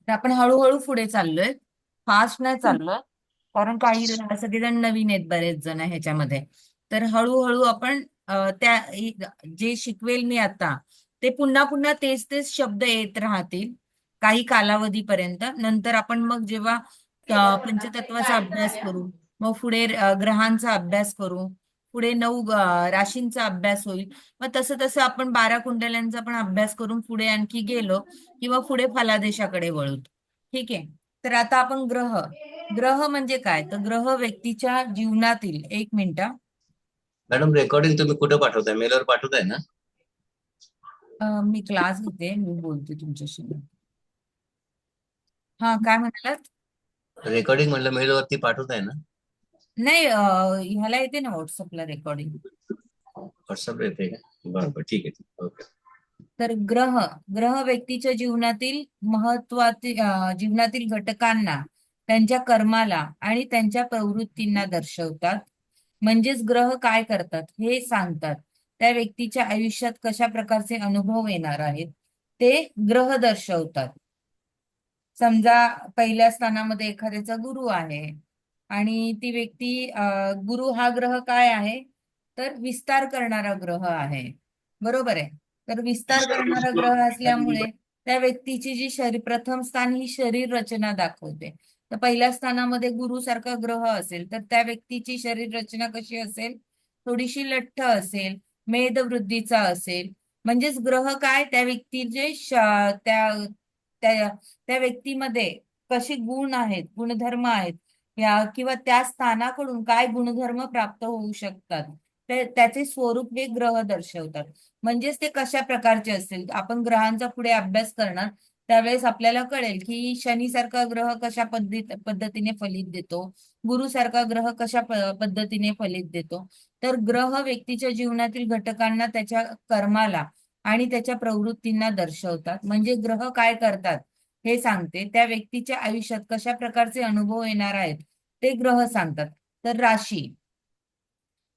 तर आपण हळूहळू पुढे चाललोय, फास्ट नाही चाललोय. कारण काही सगळेजण नवीन आहेत, बरेच जण ह्याच्यामध्ये. तर हळूहळू आपण जे शिकवेल मी आता, ते पुन्हा पुन्हा तेच तेच शब्द येत राहतील काही कालावधीपर्यंत. नंतर आपण मग जेव्हा पंचतत्वाचा अभ्यास करू, मग पुढे ग्रहांचा अभ्यास करू, पुढे 9 राशींचा अभ्यास होईल. मग तसं तसं आपण 12 कुंडल्यांचा पण अभ्यास करून पुढे आणखी गेलो किंवा पुढे फलादेशाकडे वळू. ठीक आहे. तर आता आपण ग्रह, ग्रह म्हणजे काय, तर ग्रह व्यक्तीच्या जीवनातील, एक मिनिट मॅडम, रेकॉर्डिंग तुम्ही कुठे पाठवताय? मेलवर पाठवताय ना? मी क्लास घेते, मी बोलते तुमच्याशी. हा, काय म्हणालात? रेकॉर्डिंग म्हणलं मेलवरती पाठवताय ना? नाही, ह्याला येते ना व्हॉट्सअपला रेकॉर्डिंग. व्हॉट्सअप येते का? बरं बरं, ठीक आहे, ठीक आहे. ओके. तर ग्रह, ग्रह व्यक्तीच्या जीवनातील जीवनातील घटकांना, त्यांच्या कर्माला आणि त्यांच्या प्रवृत्तींना दर्शवतात. म्हणजेच ग्रह काय करतात हे सांगतात. त्या व्यक्तीच्या आयुष्यात कशा प्रकारचे अनुभव येणार आहेत ते ग्रह दर्शवतात. समजा पहिल्या स्थानामध्ये एखाद्याचा गुरु आहे, आणि ती व्यक्ती गुरु हा ग्रह काय आहे, तर विस्तार करणारा ग्रह आहे. बरोबर आहे. तर विस्तार करणारा ग्रह असल्यामुळे त्या व्यक्तीची जी प्रथम स्थान ही शरीर रचना दाखवते. तर पहिल्या स्थानामध्ये गुरु सारखा ग्रह असेल तर त्या व्यक्तीची शरीर रचना कशी असेल, थोडीशी लठ्ठ असेल, मेदवृद्धीचा असेल. म्हणजेच ग्रह काय, त्या व्यक्तीचे त्या त्या त्या व्यक्तीमध्ये कसे गुण आहेत, गुणधर्म आहेत, किंवा त्या स्थानाकडून काय गुणधर्म प्राप्त होऊ शकतात, त्याचे स्वरूप हे ग्रह दर्शवतात. म्हणजेच ते कशा प्रकारचे असतील. आपण ग्रहांचा पुढे अभ्यास करणार त्यावेळेस आपल्याला कळेल की शनी सारखा ग्रह कशा पद्धतीने फलित देतो, गुरु सारखा ग्रह कशा पद्धतीने फलित देतो. तर ग्रह व्यक्तीच्या जीवनातील घटकांना, त्याच्या कर्माला आणि त्याच्या प्रवृत्तींना दर्शवतात. म्हणजे ग्रह काय करतात हे सांगते. त्या व्यक्तीच्या आयुष्यात कशा प्रकारचे अनुभव येणार आहेत ते ग्रह सांगतात. तर राशी,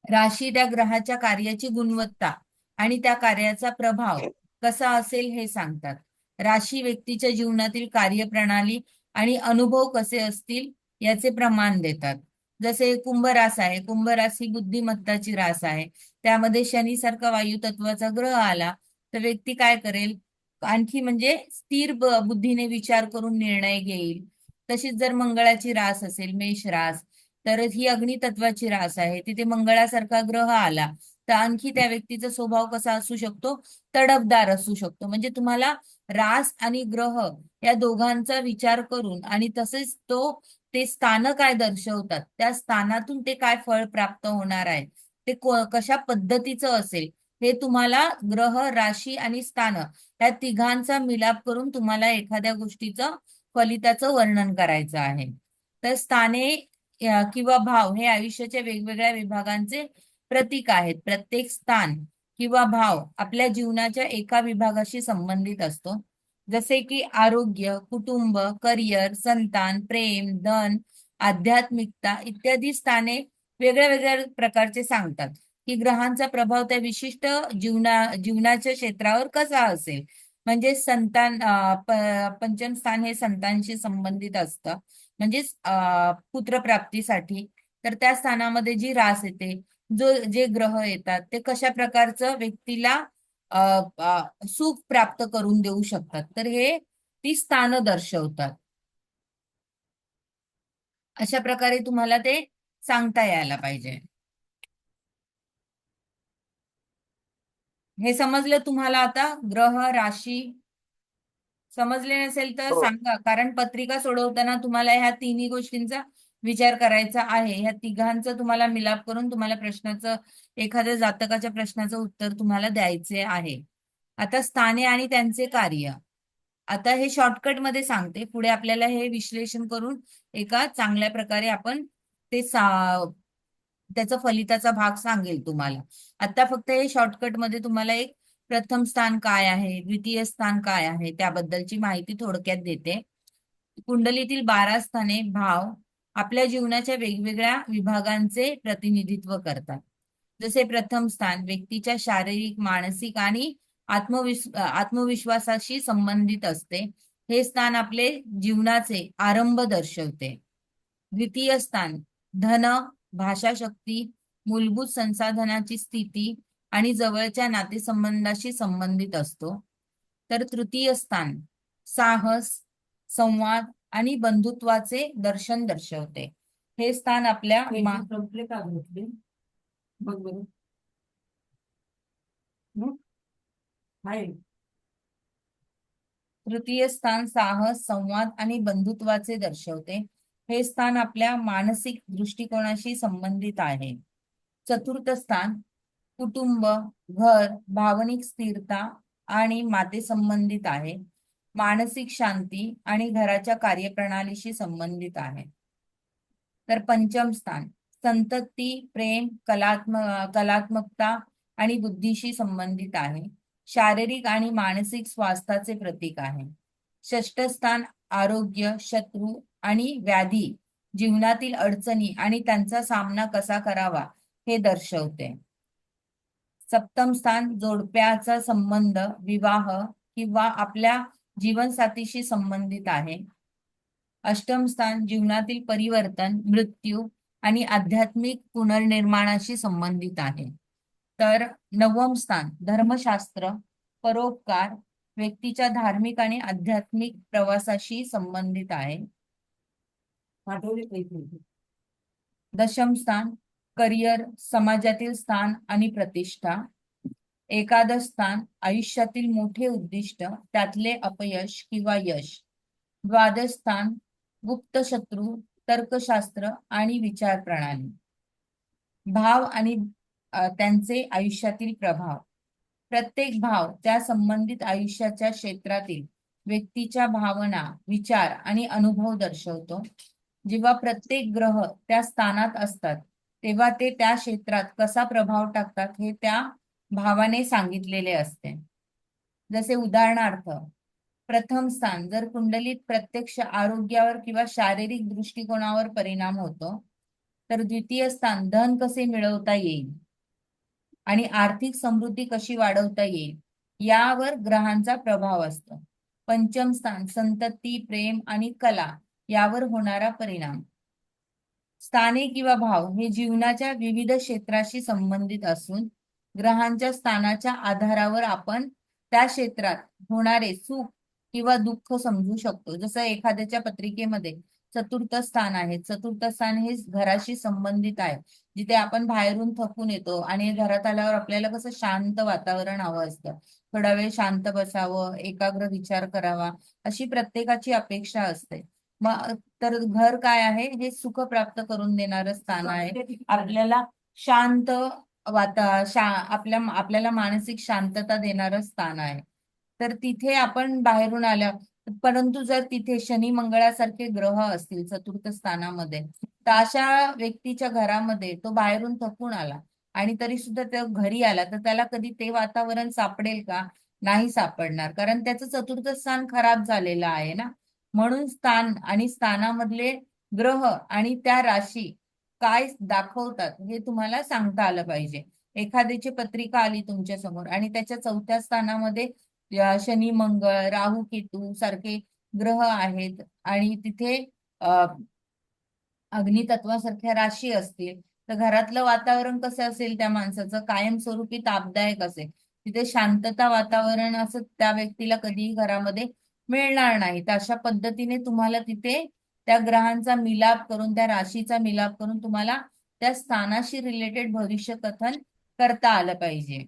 राशी त्या ग्रहाच्या कार्याची गुणवत्ता आणि त्या कार्याचा प्रभाव कसा असेल हे सांगतात. राशी व्यक्तीच्या जीवनातील कार्यप्रणाली आणि अनुभव कसे असतील याचे प्रमाण देतात. जसे कुंभ रास आहे, कुंभ रास ही बुद्धिमत्ताची रास आहे. त्यामध्ये शनी सारखा वायू तत्वाचा ग्रह आला तर व्यक्ती काय करेल, आणखी म्हणजे स्थिर बुद्धीने विचार करून निर्णय घेईल. तशीच जर मंगळाची रास असेल, मेष रास, तर ही अग्नितत्वाची रास आहे, तिथे मंगळासारखा ग्रह आला तर आणखी त्या व्यक्तीचा स्वभाव कसा असू शकतो, तडफदार असू शकतो. म्हणजे तुम्हाला रास आणि ग्रह या दोघांचा विचार करून, आणि तसेच ते स्थान काय दर्शवतात, त्या स्थानातून ते काय फळ प्राप्त होणार आहे, ते कशा पद्धतीचं असेल, हे तुम्हाला ग्रह, राशी आणि स्थान या तिघांचा मिलाप करून तुम्हाला एखाद्या गोष्टीचं फलिताचं वर्णन करायचं आहे. तर स्थाने किंवा भाव हे आयुष्याच्या वेगवेगळ्या विभागांचे प्रतीक आहेत. प्रत्येक स्थान किंवा भाव आपल्या जीवनाच्या एका विभागाशी संबंधित असतो. जसे की आरोग्य, कुटुंब, करिअर, संतान, प्रेम, धन, आध्यात्मिकता इत्यादी स्थाने वेगळ्या वेगळ्या प्रकारचे सांगतात की ग्रहांचा प्रभाव त्या विशिष्ट जीवनाच्या क्षेत्रावर कसा असेल. म्हणजे पंचम स्थान हे संतांशी संबंधित असतं. म्हणजेच पुत्रप्राप्तीसाठी. तर त्या स्थानामध्ये जी रास येते, जे ग्रह येतात ते कशा प्रकारचं व्यक्तीला अ, सुख प्राप्त करून देऊ शकतात, तर हे ती स्थानं दर्शवतात. अशा प्रकारे तुम्हाला ते सांगता यायला पाहिजे. हे समजलं तुम्हाला आता, ग्रह, राशी? समजले नसेल तर हो. सांगा, कारण पत्रिका सोडवताना तुम्हाला ह्या तिन्ही गोष्टींचा विचार करायचा आहे. ह्या तिघांचं तुम्हाला मिलाप करून तुम्हाला प्रश्नाचं, एखाद्या जातकाच्या प्रश्नाचं उत्तर तुम्हाला द्यायचे आहे. आता स्थाने आणि त्यांचे कार्य, आता हे शॉर्टकट मध्ये सांगते. पुढे आपल्याला हे विश्लेषण करून एका चांगल्या प्रकारे आपण ते त्याचा फलिताचा भाग सांगेल तुम्हाला. आता फक्त हे शॉर्टकट मध्ये तुम्हाला एक प्रथम स्थान काय आहे, द्वितीय स्थान काय आहे त्याबद्दलची माहिती थोडक्यात देते. कुंडलीतील 12 स्थाने, भाव आपल्या जीवनाच्या वेगवेगळ्या विभागांचे प्रतिनिधित्व करतात. जसे प्रथम स्थान व्यक्तीच्या शारीरिक, मानसिक आणि आत्मविश्वासाशी संबंधित असते. हे स्थान आपले जीवनाचे आरंभ दर्शवते. द्वितीय स्थान धन, भाषाशक्ती, मूलभूत संसाधनाची स्थिती आणि जवळच्या नातेसंबंधाशी संबंधित असतो. तर तृतीय स्थान साहस, संवाद आणि बंधुत्वाचे दर्शन दर्शवते. हे स्थान आपल्या संपले का घेतले बघ बरं. आहे तृतीय स्थान साहस, संवाद आणि बंधुत्वाचे दर्शवते. हे स्थान आपल्या मानसिक दृष्टिकोनाशी संबंधित आहे. चतुर्थ स्थान कुटुंब, घर, भावनिक स्थिरता आणि नातेसंबंधित आहे. मानसिक शांती आणि घराच्या कार्यप्रणालीशी संबंधित आहे. तर पंचम स्थान संतती, प्रेम, कलात्मकता आणि बुद्धीशी संबंधित आहे. शारीरिक आणि मानसिक स्वास्थ्याचे प्रतीक आहे. षष्ठ स्थान आरोग्य, शत्रू आणि व्याधी, जीवनातील अडचणी आणि त्यांचा सामना कसा करावा हे दर्शवते. सप्तम स्थान जोडप्याचा संबंध, विवाह किंवा आपल्या जीवनसाथीशी संबंधित आहे. अष्टम स्थान जीवनातील परिवर्तन, मृत्यू आणि आध्यात्मिक पुनर्निर्माणाशी संबंधित आहे. तर नवम स्थान धर्मशास्त्र, परोपकार, व्यक्तीच्या धार्मिक आणि आध्यात्मिक प्रवासाशी संबंधित आहे. पाठवले पैसे दशम स्थान करिअर, समाजातील स्थान आणि प्रतिष्ठा. एकादश स्थान आयुष्यातील मोठे उद्दिष्ट, त्यातले अपयश किंवा यश. द्वादश स्थान गुप्त शत्रू, तर्कशास्त्र आणि विचार प्रणाली. भाव आणि त्यांचे आयुष्यातील प्रभाव. प्रत्येक भाव त्या संबंधित आयुष्याच्या क्षेत्रातील व्यक्तीच्या भावना, विचार आणि अनुभव दर्शवतो. जेव्हा प्रत्येक ग्रह त्या स्थानात असतात तेव्हा ते त्या क्षेत्रात कसा प्रभाव टाकतात हे त्या भावाने सांगितलेले असते. जसे उदाहरणार्थ प्रथम स्थान जर कुंडलीत प्रत्यक्ष आरोग्यावर किंवा शारीरिक दृष्टिकोनावर परिणाम होतो, तर द्वितीय स्थान धन कसे मिळवता येईल आणि आर्थिक समृद्धी कशी वाढवता येईल यावर ग्रहांचा प्रभाव असतो. पंचम स्थान संतती, प्रेम आणि कला यावर होणारा परिणाम. स्थाने किंवा भाव हे जीवनाच्या विविध क्षेत्राशी संबंधित असून ग्रहांच्या स्थानाच्या आधारावर आपण त्या क्षेत्रात होणारे सुख किंवा दुःख समजू शकतो. जसं एखाद्याच्या पत्रिकेमध्ये चतुर्थ स्थान आहे. चतुर्थ स्थान हे घराशी संबंधित आहे, जिथे आपण बाहेरून थकून येतो आणि घरात आल्यावर आपल्याला कसं शांत वातावरण हवं असतं. थोडा वेळ शांत बसावं, एकाग्र विचार करावा, अशी प्रत्येकाची अपेक्षा असते. मग तर घर काय आहे, हे सुख प्राप्त करून देणारं स्थान आहे. आपल्याला शांत आपल्याला मानसिक शांतता देणारं स्थान आहे. तर तिथे आपण बाहेरून आल्या, परंतु जर तिथे शनी मंगळासारखे ग्रह असतील चतुर्थ स्थानामध्ये, तर अशा व्यक्तीच्या घरामध्ये तो बाहेरून थकून आला आणि तरी सुद्धा तो घरी आला, तर त्याला कधी ते वातावरण सापडेल का? नाही सापडणार, कारण त्याचं चतुर्थ स्थान खराब झालेलं आहे ना. म्हणून स्थान आणि स्थानामधले ग्रह आणि त्या राशी काय दाखवतात हे तुम्हाला सांगता आलं पाहिजे. एखाद्याची पत्रिका आली तुमच्या समोर आणि त्याच्या चौथ्या स्थानामध्ये शनी, मंगळ, राहू, केतू सारखे ग्रह आहेत आणि तिथे अग्नितत्वासारख्या राशी असतील, तर घरातलं वातावरण कसं असेल, त्या माणसाचं कायमस्वरूपी तापदायक असेल. तिथे शांतता वातावरण असं त्या व्यक्तीला कधीही घरामध्ये मिळणार नाही. तर अशा पद्धतीने तुम्हाला तिथे त्या ग्रहांचा मिलाप करून, त्या राशीचा मिलाप करून तुम्हाला त्या स्थानाशी रिलेटेड भविष्य कथन करता आलं पाहिजे.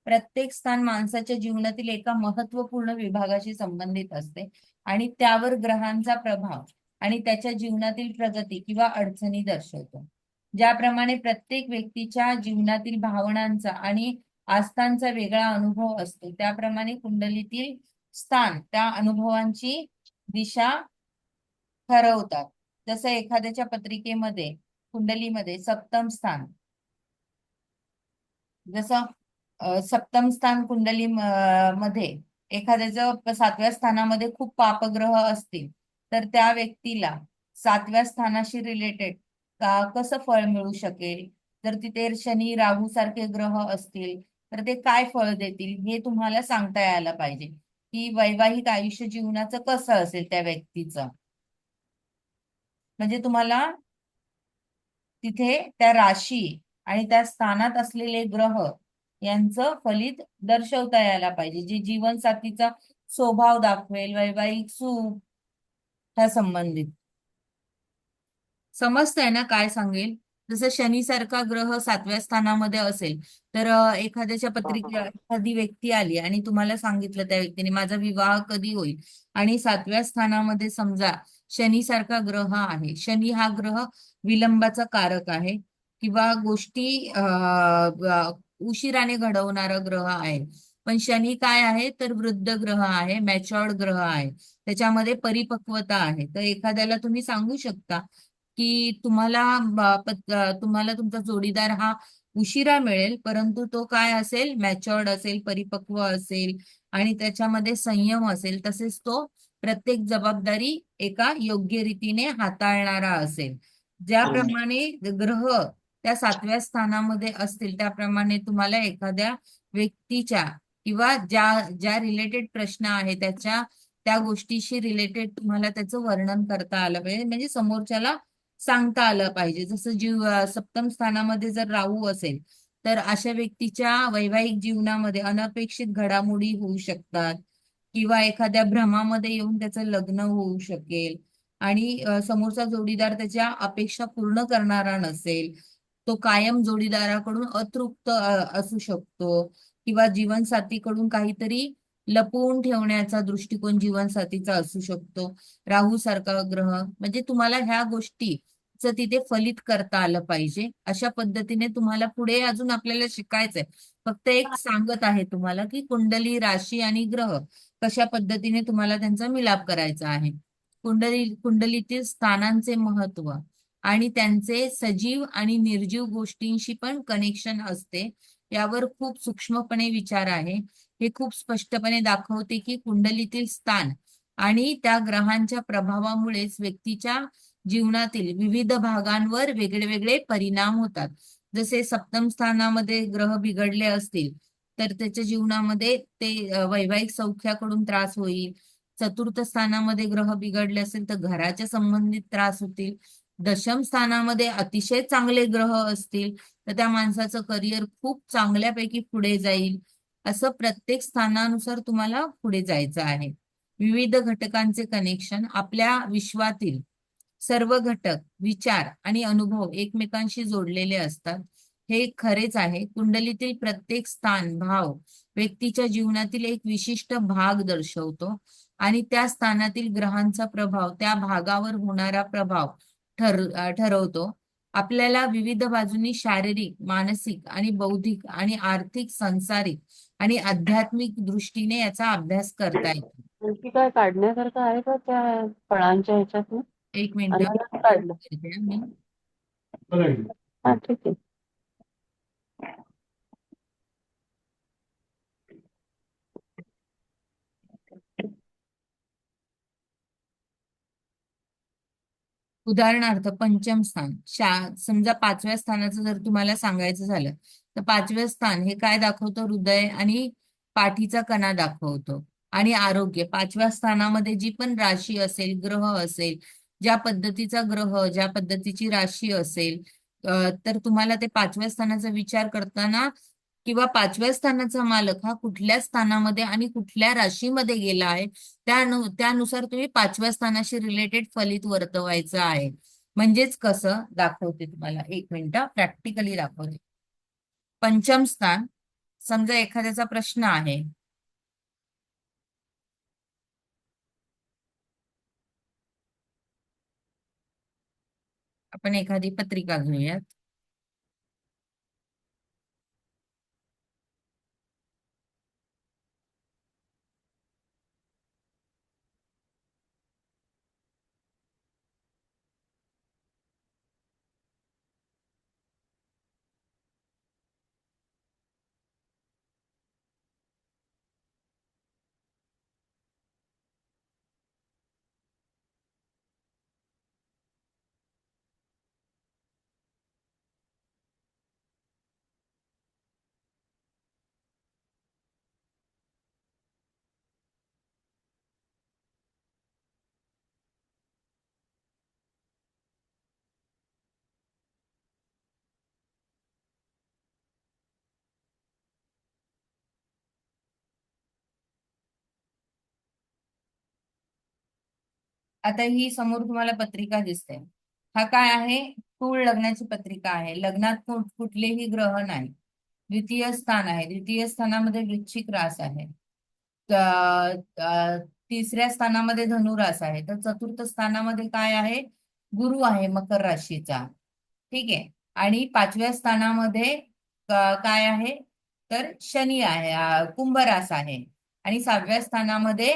प्रत्येक स्थान माणसाच्या जीवनातील एका महत्वपूर्ण विभागाशी संबंधित असते आणि त्यावर ग्रहांचा प्रभाव आणि त्याच्या जीवनातील प्रगती किंवा अडचणी दर्शवतो. ज्याप्रमाणे प्रत्येक व्यक्तीच्या जीवनातील भावनांचा आणि आस्थांचा वेगळा अनुभव असतो, त्याप्रमाणे कुंडलीतील स्थान त्या अनुभवांची दिशा ठरवतात. जसं एखाद्याच्या पत्रिकेमध्ये कुंडलीमध्ये सप्तम स्थान, जसं सप्तम स्थान कुंडली मध्ये एखाद्याचं 7व्या स्थानामध्ये खूप पापग्रह असतील, तर त्या व्यक्तीला 7व्या स्थानाशी रिलेटेड कसं फळ मिळू शकेल. जर तिथे शनी, राहू सारखे ग्रह असतील तर ते काय फळ देतील हे तुम्हाला सांगता यायला पाहिजे, की वैवाहिक आयुष्य जीवनाचं कसं असेल त्या व्यक्तीचं. म्हणजे तुम्हाला तिथे त्या राशी आणि त्या स्थानात असलेले ग्रह यांचं फलित दर्शवता यायला पाहिजे, जे जीवनसाथीचा स्वभाव दाखवेल, वैवाहिक सुख त्या संबंधित. समजतंय ना काय सांगेल? जसं शनी सारखा ग्रह 7व्या स्थानामध्ये असेल तर एखाद्याच्या पत्रिका एखादी व्यक्ती आली आणि तुम्हाला सांगितलं त्या व्यक्तीने माझा विवाह कधी होईल, आणि 7व्या स्थानामध्ये समजा शनी सारखा ग्रह आहे. शनी हा ग्रह विलंबाचा कारक आहे किंवा गोष्टी उशिराने घडवणारा ग्रह आहे. पण शनी काय आहे तर वृद्ध ग्रह आहे, मॅच्युअर्ड ग्रह आहे, त्याच्यामध्ये परिपक्वता आहे. तर एखाद्याला तुम्ही सांगू शकता की तुम्हाला तुमचा जोडीदार हा उशिरा मिळेल, परंतु तो काय असेल, मॅच्युअर्ड असेल, परिपक्व असेल आणि त्याच्यामध्ये संयम असेल. तसेच तो प्रत्येक जबाबदारी एका योग्य रीतीने हाताळणारा असेल. ज्याप्रमाणे ग्रह त्या 7व्या स्थानामध्ये असतील त्याप्रमाणे तुम्हाला एखाद्या व्यक्तीच्या किंवा ज्या ज्या रिलेटेड प्रश्न आहे त्या गोष्टीशी रिलेटेड तुम्हाला त्याचं वर्णन करता आलं पाहिजे, म्हणजे समोरच्याला सांगता आलं पाहिजे. जसं सप्तम स्थानामध्ये जर राहू असेल तर अशा व्यक्तीच्या वैवाहिक जीवनामध्ये अनपेक्षित घडामोडी होऊ शकतात किंवा एखाद्या भ्रमामध्ये येऊन त्याचं लग्न होऊ शकेल आणि समोरचा जोडीदार त्याच्या अपेक्षा पूर्ण करणारा नसेल. तो कायम जोडीदाराकडून अतृप्त असू शकतो किंवा जीवनसाथीकडून काहीतरी लपवून ठेवण्याचा दृष्टिकोन जीवनसाथीचा असू शकतो. राहू सारखा ग्रह म्हणजे तुम्हाला ह्या गोष्टी तिथे फलित करता आलं पाहिजे. अशा पद्धतीने तुम्हाला पुढे अजून आपल्याला शिकायचंय. फक्त एक सांगत आहे तुम्हाला की कुंडली, राशी आणि ग्रह कशा पद्धतीने तुम्हाला त्यांचा मिलाप करायचा आहे. कुंडलीतील स्थानांचे महत्व आणि त्यांचे सजीव आणि निर्जीव गोष्टींशी पण कनेक्शन असते, यावर खूप सूक्ष्मपणे विचार आहे. हे खूप स्पष्टपणे दाखवते की कुंडलीतील स्थान आणि त्या ग्रहांच्या प्रभावामुळेच व्यक्तीच्या जीवनातील विविध भागांवर वेगळे वेगळे परिणाम होतात. जसे सप्तम स्थानामध्ये ग्रह बिघडले असतील तर त्याच्या जीवनामध्ये ते वैवाहिक सौख्याकडून त्रास होईल. चतुर्थ स्थानामध्ये ग्रह बिघडले असेल तर घराच्या संबंधित त्रास होतील. दशम स्थानामध्ये अतिशय चांगले ग्रह असतील तर त्या माणसाचं करिअर खूप चांगल्यापैकी पुढे जाईल. असं प्रत्येक स्थानानुसार तुम्हाला पुढे जायचं आहे. विविध घटकांचे कनेक्शन, आपल्या विश्वातील सर्व घटक, विचार आणि अनुभव एकमेकांशी जोडलेले असतात. हे खरेच आहे. कुंडलीतील प्रत्येक स्थान, भाव व्यक्तीच्या जीवनातील एक विशिष्ट भाग दर्शवतो आणि त्या स्थानातील ग्रहांचा प्रभाव त्या भागावर होणारा प्रभाव ठरवतो. आपल्याला विविध बाजूंनी शारीरिक, मानसिक आणि बौद्धिक आणि आर्थिक, सांसारिक आणि आध्यात्मिक दृष्टीने याचा अभ्यास करता येतो. आणखी काय काढण्यासारखं आहे का त्या फळांच्या ह्याच्यातून? एक मिनिट अनानस काढलं. मी हा ठीक आहे. उदाहरणार्थ पंचम स्थान, समजा 5व्या स्थानाचं जर तुम्हाला सांगायचं झालं तर 5वें स्थान हे काय दाखवतं, हृदय आणि पाठीचा कणा दाखवतो. आणि आरोग्य, 5व्या स्थानामध्ये जी पण राशी असेल, ग्रह असेल, ज्या पद्धतीचा ग्रह, ज्या पद्धतीची राशी असेल तर तुम्हाला ते 5व्या स्थानाचा विचार करताना किंवा 5व्या स्थानाचा मालक हा कुठल्या स्थानामध्ये आणि कुठल्या राशीमध्ये गेला आहे त्यानुसार तुम्ही 5व्या स्थानाशी रिलेटेड फलित वर्तवायचं आहे. म्हणजेच कसं दाखवते तुम्हाला, एक मिनिट प्रॅक्टिकली दाखवते. पंचम स्थान, समजा एखाद्याचा प्रश्न आहे. आपण एखादी पत्रिका घेऊयात. आता ही समोर तुम्हाला पत्रिका दिसते. हा काय आहे? स्थूल लग्नाची पत्रिका आहे. लग्नात कुठलेही ग्रह नाही. द्वितीय स्थान आहे. द्वितीय स्थानामध्ये वृश्चिक रास आहे. तिसऱ्या स्थानामध्ये धनुरास आहे. तर चतुर्थ स्थानामध्ये काय आहे? गुरु आहे मकर राशीचा. ठीक आहे. आणि पाचव्या स्थानामध्ये काय आहे? तर शनी आहे, कुंभ रास आहे. आणि सहाव्या स्थानामध्ये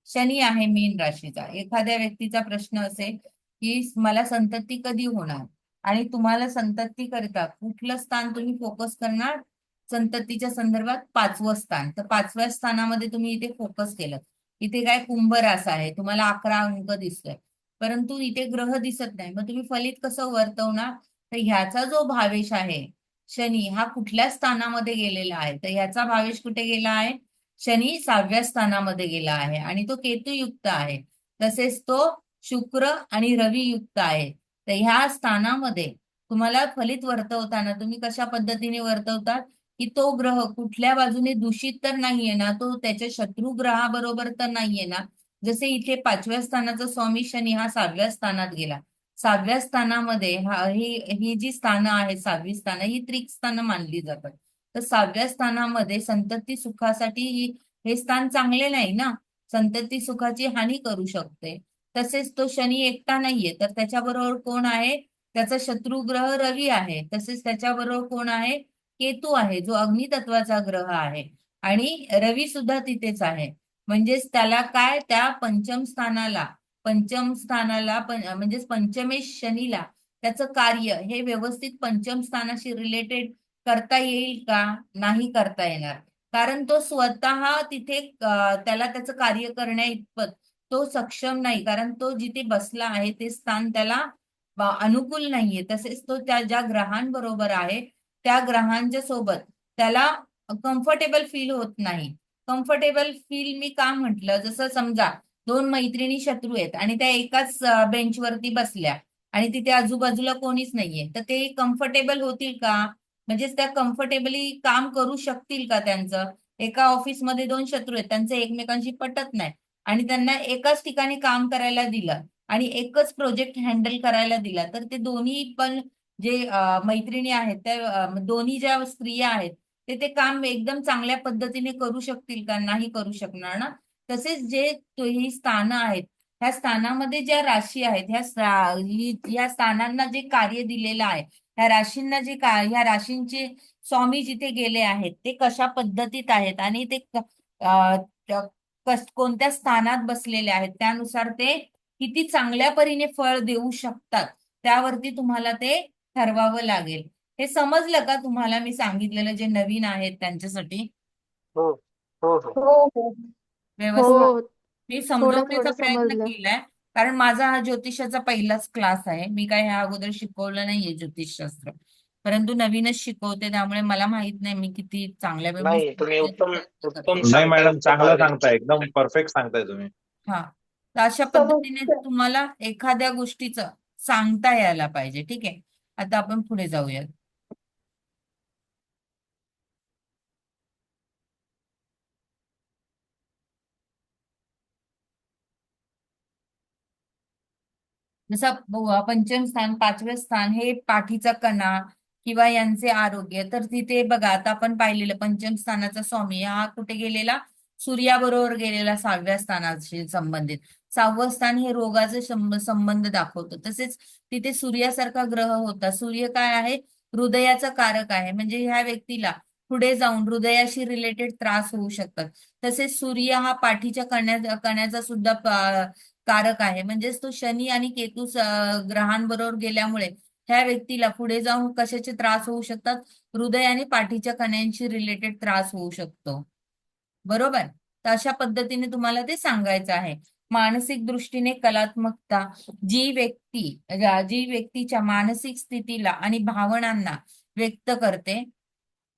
शनी आहे मीन राशीचा. एखाद्या व्यक्तीचा प्रश्न असेल की मला संतती कधी होणार, आणि तुम्हाला संतती करता कुठलं स्थान तुम्ही फोकस करणार? संततीच्या संदर्भात पाचवं स्थान. तर पाचव्या स्थानामध्ये तुम्ही इथे फोकस केलं. इथे काय कुंभ रास आहे, तुम्हाला 11 अंक दिसतोय, परंतु इथे ग्रह दिसत नाही. मग तुम्ही फलित कसं वर्तवणार? तर ह्याचा जो भावेश आहे शनी, हा कुठल्या स्थानामध्ये गेलेला आहे? तर ह्याचा भावेश कुठे गेला आहे? शनी 6व्या स्थानामध्ये गेला आहे आणि तो केतुयुक्त आहे. तसेच तो शुक्र आणि रवी युक्त आहे. तर ह्या स्थानामध्ये तुम्हाला फलित वर्तवताना तुम्ही कशा पद्धतीने वर्तवतात की तो ग्रह कुठल्या बाजूने दूषित तर नाहीये ना, तो त्याच्या शत्रू ग्रहाबरोबर तर नाहीये ना. जसे इथे 5व्या स्थानाचा स्वामी शनी हा 6व्या स्थानात गेला. 6व्या स्थानामध्ये ही जी स्थानं आहेत, 6वी स्थानं ही त्रिक स्थानं मानली जातात. तर 6व्या स्थानामध्ये संतती सुखासाठी हे स्थान चांगले नाही ना, संतती सुखाची हानी करू शकते. तसेच तो शनी एकटा नाहीये, तर त्याच्याबरोबर कोण आहे? त्याचा शत्रू ग्रह रवी आहे. तसेच त्याच्याबरोबर कोण आहे? केतू आहे, जो अग्नितत्वाचा ग्रह आहे. आणि रवी सुद्धा तिथेच आहे. म्हणजेच त्याला काय, त्या पंचम स्थानाला म्हणजेच पंचमेश शनीला त्याचं कार्य हे व्यवस्थित पंचम स्थानाशी रिलेटेड करता येईल का? नाही करता येणार. कारण तो स्वतः तिथे त्याला त्याचं कार्य करण्या इतपत तो सक्षम नाही. कारण तो जिथे बसला आहे ते स्थान त्याला अनुकूल नाहीये. तसेच तो त्या ज्या ग्रहांबरोबर आहे त्या ग्रहांच्या सोबत त्याला कम्फर्टेबल फील होत नाही. कम्फर्टेबल फील मी का म्हटलं? जसं समजा 2 मैत्रिणी शत्रू आहेत आणि त्या एकाच बेंचवरती बसल्या आणि तिथे आजूबाजूला कोणीच नाहीये, तर ते कम्फर्टेबल होतील का? म्हणजेच त्या कम्फर्टेबली काम करू शकतील का? त्यांचं एका ऑफिसमध्ये 2 शत्रू आहेत, त्यांचे एकमेकांशी पटत नाही आणि त्यांना एकाच ठिकाणी काम करायला दिलं आणि एकच प्रोजेक्ट हँडल करायला दिला, तर ते दोन्ही पण जे मैत्रिणी आहेत त्या दोन्ही ज्या स्त्रिया आहेत ते काम एकदम चांगल्या पद्धतीने करू शकतील का? नाही करू शकणार ना. तसेच जे ही स्थानं आहेत, ह्या स्थानामध्ये ज्या राशी आहेत, ह्या स्थानांना जे कार्य दिलेलं आहे, ह्या राशींना ह्या राशींचे स्वामी जिथे गेले आहेत ते कशा पद्धतीत आहेत आणि ते कोणत्या स्थानात बसलेले आहेत, त्यानुसार ते किती चांगल्या परीने फळ देऊ शकतात त्यावरती तुम्हाला ते ठरवावं लागेल. हे समजलं का तुम्हाला मी सांगितलेलं, जे नवीन आहेत त्यांच्यासाठी? हो हो हो हो हो व्यवस्थित हो मी थोडं समजवण्याचा थोडं प्रयत्न समजलं. केलाय, कारण माझा हा ज्योतिषाचा पहिलाच क्लास आहे. मी काय ह्या अगोदर शिकवलं नाहीये ज्योतिषशास्त्र, परंतु नवीनच शिकवते, त्यामुळे मला माहित नाही मी किती चांगल्या नाही, तुम्ही उत्तम नाही सांगताय, मॅडम, उत्तम चांगलं मार्गदर्शन सांगताय, एकदम करताय. परफेक्ट सांगताय तुम्ही. हा, तर अशा पद्धतीने तुम्हाला एखाद्या गोष्टीचं सांगता यायला पाहिजे. ठीक आहे, आता आपण पुढे जाऊयात. जसं पंचम स्थान, 5वें स्थान हे पाठीचा कणा किंवा यांचे आरोग्य. तर तिथे बघा, आता आपण पाहिलेलं पंचम स्थानाचा स्वामी हा कुठे गेलेला? सूर्याबरोबर गेलेला 6व्या स्थानाशी संबंधित. 6वं स्थान हे रोगाचे संबंध दाखवतं. तसेच तिथे सूर्यासारखा ग्रह होता. सूर्य काय आहे? हृदयाचा कारक आहे. म्हणजे ह्या व्यक्तीला पुढे जाऊन हृदयाशी रिलेटेड त्रास होऊ शकतात. तसेच सूर्य हा पाठीच्या कण्याचा सुद्धा कारक आहे. म्हणजेच तो शनी आणि केतू ग्रहांबरोबर गेल्यामुळे ह्या व्यक्तीला पुढे जाऊन कशाचे त्रास होऊ शकतात? हृदय आणि पाठीच्या कण्यांशी रिलेटेड त्रास होऊ शकतो. बरोबर? तर अशा पद्धतीने तुम्हाला ते सांगायचं आहे. मानसिक दृष्टीने कलात्मकता, जी व्यक्तीच्या मानसिक स्थितीला आणि भावनांना व्यक्त करते.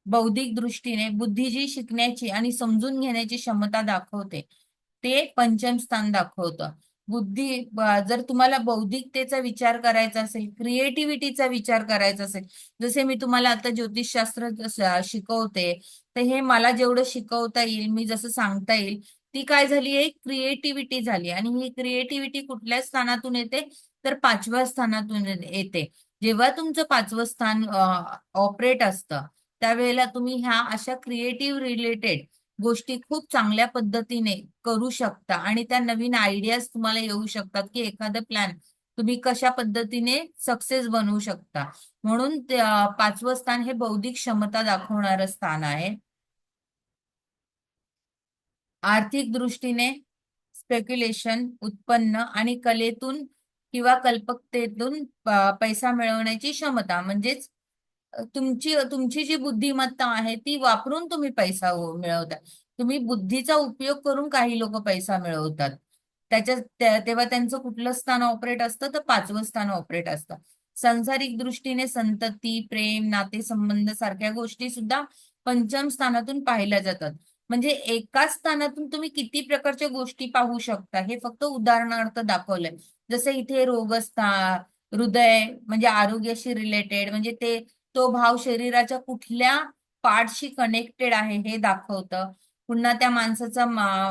बौद्धिक दृष्टीने बुद्धी जी शिकण्याची आणि समजून घेण्याची क्षमता दाखवते, ते पंचम स्थान दाखवतं. जर तुम्हाला बौद्धिकतेचा विचार करायचा असेल, क्रिएटिव्हिटीचा विचार करायचा असेल, जसे मी तुम्हाला आता ज्योतिषशास्त्र शिकवते, तर हे मला जेवढं शिकवता येईल, मी जसं सांगता येईल ती काय झाली आहे, क्रिएटिव्हिटी झाली. आणि ही क्रिएटिव्हिटी कुठल्या स्थानातून येते, तर 5व्या स्थानातून येते. जेव्हा तुमचं 5वं स्थान ऑपरेट असतं त्यावेळेला तुम्ही ह्या अशा क्रिएटिव्ह रिलेटेड गोष्टी खूप चांगल्या पद्धतीने करू शकता आणि त्या नवीन आयडियाज तुम्हाला येऊ शकतात की एखादं प्लॅन तुम्ही कशा पद्धतीने सक्सेस बनवू शकता. म्हणून 5वं स्थान हे बौद्धिक क्षमता दाखवणारं स्थान आहे. आर्थिक दृष्टीने स्पेक्युलेशन, उत्पन्न आणि कलेतून किंवा कल्पकतेतून पैसा मिळवण्याची क्षमता, म्हणजेच तुमची जी बुद्धिमत्ता आहे ती वापरून तुम्ही पैसा मिळवता. तुम्ही बुद्धीचा उपयोग करून काही लोक पैसा मिळवतात. तेव्हा त्यांचं कुठलं स्थान ऑपरेट असतं, तर 5वं स्थान ऑपरेट असतं. सांसारिक दृष्टीने संतती, प्रेम, नातेसंबंध सारख्या गोष्टी सुद्धा 5म स्थानातून पाहिल्या जातात. म्हणजे एकाच स्थानातून तुम्ही किती प्रकारच्या गोष्टी पाहू शकता हे फक्त उदाहरणार्थ दाखवलंय. जसं इथे रोगस्थान, हृदय म्हणजे आरोग्याशी रिलेटेड, म्हणजे तो भाव शरीराच्या कुठल्या पार्टशी कनेक्टेड आहे हे दाखवतं. पुन्हा त्या माणसाचा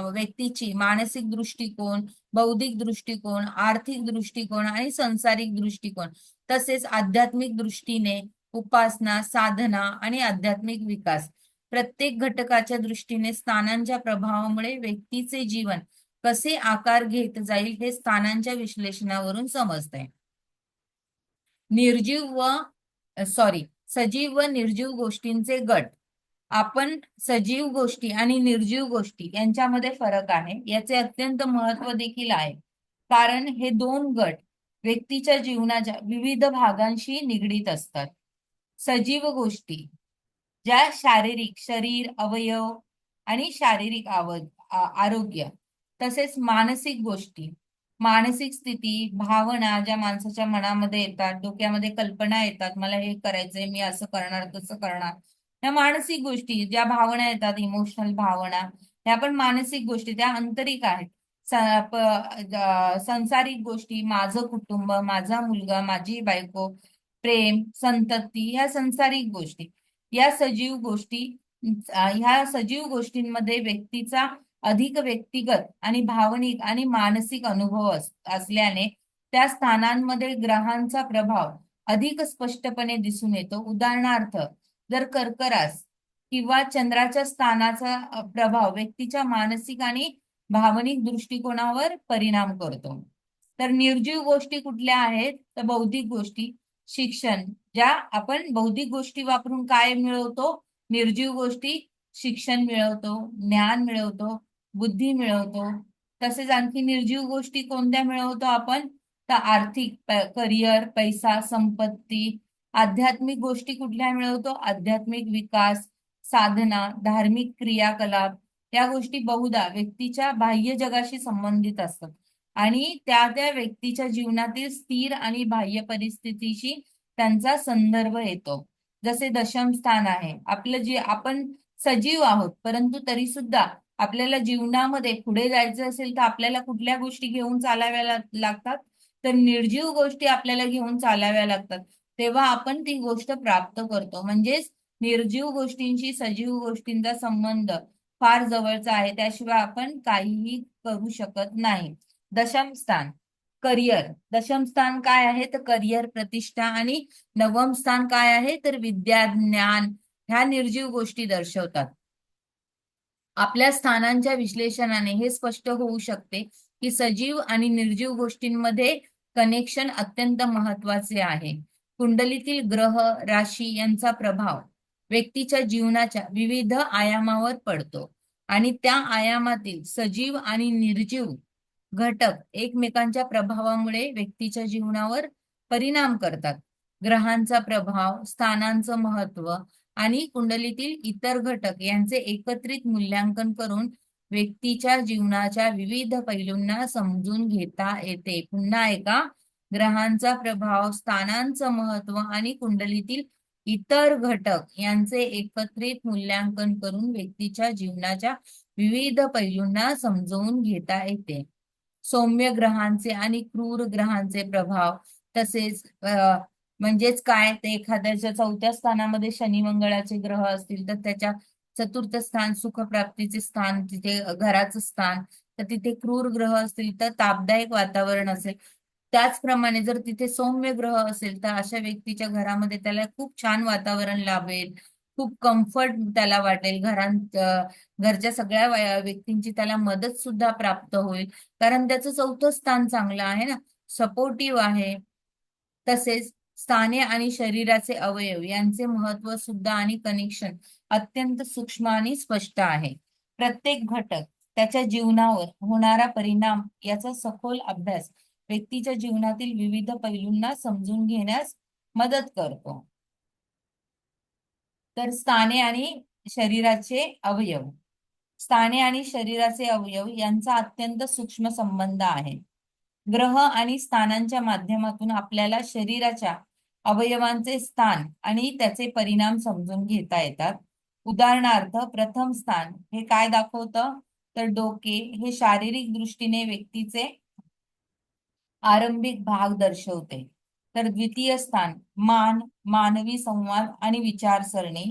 व्यक्तीची मानसिक दृष्टिकोन, बौद्धिक दृष्टिकोन, आर्थिक दृष्टिकोन आणि सांसारिक दृष्टिकोन, तसेच आध्यात्मिक दृष्टीने उपासना, साधना आणि आध्यात्मिक विकास. प्रत्येक घटकाच्या दृष्टीने स्थानांच्या प्रभावामुळे व्यक्तीचे जीवन कसे आकार घेत जाईल हे स्थानांच्या विश्लेषणावरून समजतंय. सजीव व निर्जीव गोष्टींचे गट. आपण सजीव गोष्टी आणि निर्जीव गोष्टी यांच्यामध्ये फरक आहे, याचे अत्यंत महत्व देखील आहे. कारण हे 2 गट व्यक्तीच्या जीवनाच्या विविध भागांशी निगडीत असतात. सजीव गोष्टी ज्या शारीरिक शरीर, अवयव आणि शारीरिक आरोग्य, तसेच मानसिक गोष्टी, मानसिक स्थिती, भावना ज्या माणसाच्या मनामध्ये येतात, डोक्यामध्ये कल्पना येतात, मला हे करायचंय, मी असं करणार, तसं करणार. ह्या मानसिक गोष्टी, ज्या भावना येतात, इमोशनल भावना, ह्या पण मानसिक गोष्टी, त्या आंतरिक आहेत. सांसारिक गोष्टी, माझं कुटुंब, माझा मुलगा, माझी बायको, प्रेम, संतती, ह्या सांसारिक गोष्टी. ह्या सजीव गोष्टींमध्ये व्यक्तीचा अधिक व्यक्तिगत आणि भावनिक आणि मानसिक अनुभव असल्याने त्या स्थानांमध्ये ग्रहांचा प्रभाव अधिक स्पष्टपणे दिसून येतो. उदाहरणार्थ, जर कर्करास किंवा चंद्राच्या स्थानाचा प्रभाव व्यक्तीच्या मानसिक आणि भावनिक दृष्टिकोनावर परिणाम करतो. तर निर्जीव गोष्टी कुठल्या आहेत, तर बौद्धिक गोष्टी, शिक्षण, ज्या आपण बौद्धिक गोष्टी वापरून काय मिळवतो, निर्जीव गोष्टी, शिक्षण मिळवतो, ज्ञान मिळवतो, बुद्धी मिळवतो. तसेच आणखी निर्जीव गोष्टी कोणत्या मिळवतो आपण, तर आर्थिक, करिअर, पैसा, संपत्ती. आध्यात्मिक गोष्टी कुठल्या मिळवतो, आध्यात्मिक विकास, साधना, धार्मिक क्रियाकलाप. या गोष्टी बहुधा व्यक्तीच्या बाह्य जगाशी संबंधित असतात आणि त्या व्यक्तीच्या जीवनातील स्थिर आणि बाह्य परिस्थितीशी त्यांचा संदर्भ येतो. जसे दशम स्थान आहे आपलं, जे आपण सजीव आहोत परंतु तरी सुद्धा आपल्याला जीवनामध्ये पुढे जायचं असेल तर आपल्याला कुठल्या गोष्टी घेऊन चालाव्या लागतात, तर निर्जीव गोष्टी आपल्याला घेऊन चालाव्या लागतात. तेव्हा आपण ती गोष्ट प्राप्त करतो. म्हणजेच निर्जीव गोष्टींशी सजीव गोष्टींचा संबंध फार जवळचा आहे, त्याशिवाय आपण काहीही करू शकत नाही. दशम स्थान करिअर. दशम स्थान काय आहे, तर करिअर, प्रतिष्ठा. आणि 9वं स्थान काय आहे, तर विद्या, ज्ञान. ह्या निर्जीव गोष्टी दर्शवतात. आपल्या स्थानांच्या विश्लेषणाने हे स्पष्ट होऊ शकते की सजीव आणि निर्जीव गोष्टींमध्ये कनेक्शन अत्यंत महत्वाचे आहे. कुंडलीतील ग्रह, राशी यांचा प्रभाव व्यक्तीच्या जीवनाच्या विविध आयामावर पडतो आणि त्या आयामातील सजीव आणि निर्जीव घटक एकमेकांच्या प्रभावामुळे व्यक्तीच्या जीवनावर परिणाम करतात. ग्रहांचा प्रभाव, स्थानांचं महत्व आणि कुंडलीतील इतर घटक यांचे एकत्रित मूल्यांकन करून व्यक्तीच्या जीवनाच्या विविध पैलूंना समजून घेता येते. पुन्हा एकदा, ग्रहांचा प्रभाव, स्थानांचं महत्व आणि कुंडलीतील इतर घटक यांचे एकत्रित मूल्यांकन करून व्यक्तीच्या जीवनाच्या विविध पैलूंना समजून घेता येते. सौम्य ग्रहांचे आणि क्रूर ग्रहांचे प्रभाव, तसेच म्हणजेच काय, ते एखाद्याच्या 4थ्या स्थानामध्ये शनी मंगळाचे ग्रह असतील तर त्याच्या चतुर्थ स्थान सुखप्राप्तीचे स्थान, तिथे घराचं स्थान, तर तिथे क्रूर ग्रह असतील तर तापदायक वातावरण असेल. त्याचप्रमाणे जर तिथे सौम्य ग्रह असेल तर अशा व्यक्तीच्या घरामध्ये त्याला खूप छान वातावरण लाभेल, खूप कम्फर्ट त्याला वाटेल, घरच्या सगळ्या व्यक्तींची त्याला मदत सुद्धा प्राप्त होईल, कारण त्याचं चौथं स्थान चांगलं आहे ना, सपोर्टिव्ह आहे. तसेच स्थाने आणि शरीराचे अवयव यांचे महत्व सुद्धा आणि कनेक्शन अत्यंत सूक्ष्म आणि स्पष्ट आहे. प्रत्येक घटक, त्याच्या जीवनावर होणारा परिणाम याचा सखोल अभ्यास व्यक्तीच्या जीवनातील विविध पैलूंना समजून घेण्यास मदत करतो. तर स्थाने आणि शरीराचे अवयव, स्थाने आणि शरीराचे अवयव यांचा अत्यंत सूक्ष्म संबंध आहे. ग्रह आणि स्थानांच्या माध्यमातून आपल्याला शरीराच्या अवयवांचे स्थान आणि त्याचे परिणाम समजून घेता येतात. उदाहरणार्थ, प्रथम स्थान हे काय दाखवतं, तर डोके हे शारीरिक दृष्टीने व्यक्तीचे आरंभिक भाग दर्शवते. तर द्वितीय स्थान मान, मानवी संवाद आणि विचारसरणी.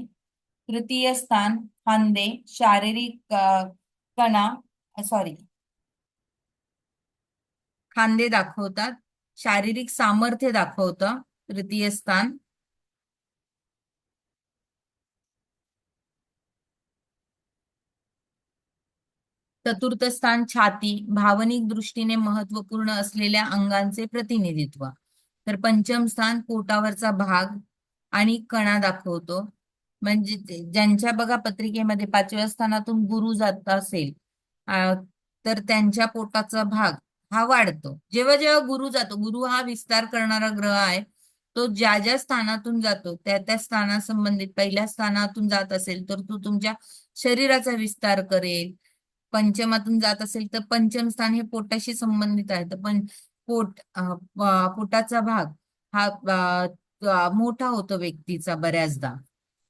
तृतीय स्थान खांदे, शारीरिक कणा सॉरी खांदे दाखवतात, शारीरिक सामर्थ्य दाखवतं तृतीय स्थान. चतुर्थ स्थान छाती, भावनिक दृष्टीने महत्वपूर्ण असलेल्या अंगांचे प्रतिनिधित्व. तर पंचम स्थान पोटावरचा भाग आणि कणा दाखवतो. म्हणजे ज्यांच्या बघा पत्रिकेमध्ये 5व्या स्थानातून गुरु जात असेल तर त्यांच्या पोटाचा भाग हा वाढतो. जेव्हा जेव्हा गुरु जातो, गुरु हा विस्तार करणारा ग्रह आहे, तो ज्या ज्या स्थानातून जातो त्या त्या स्थानासंबंधित पहिल्या स्थानातून जात असेल तर तो तुमच्या शरीराचा विस्तार करेल. पंचमातून जात असेल तर पंचम स्थान हे पोटाशी संबंधित आहे, तर पण पोटाचा भाग हा मोठा होतो व्यक्तीचा बऱ्याचदा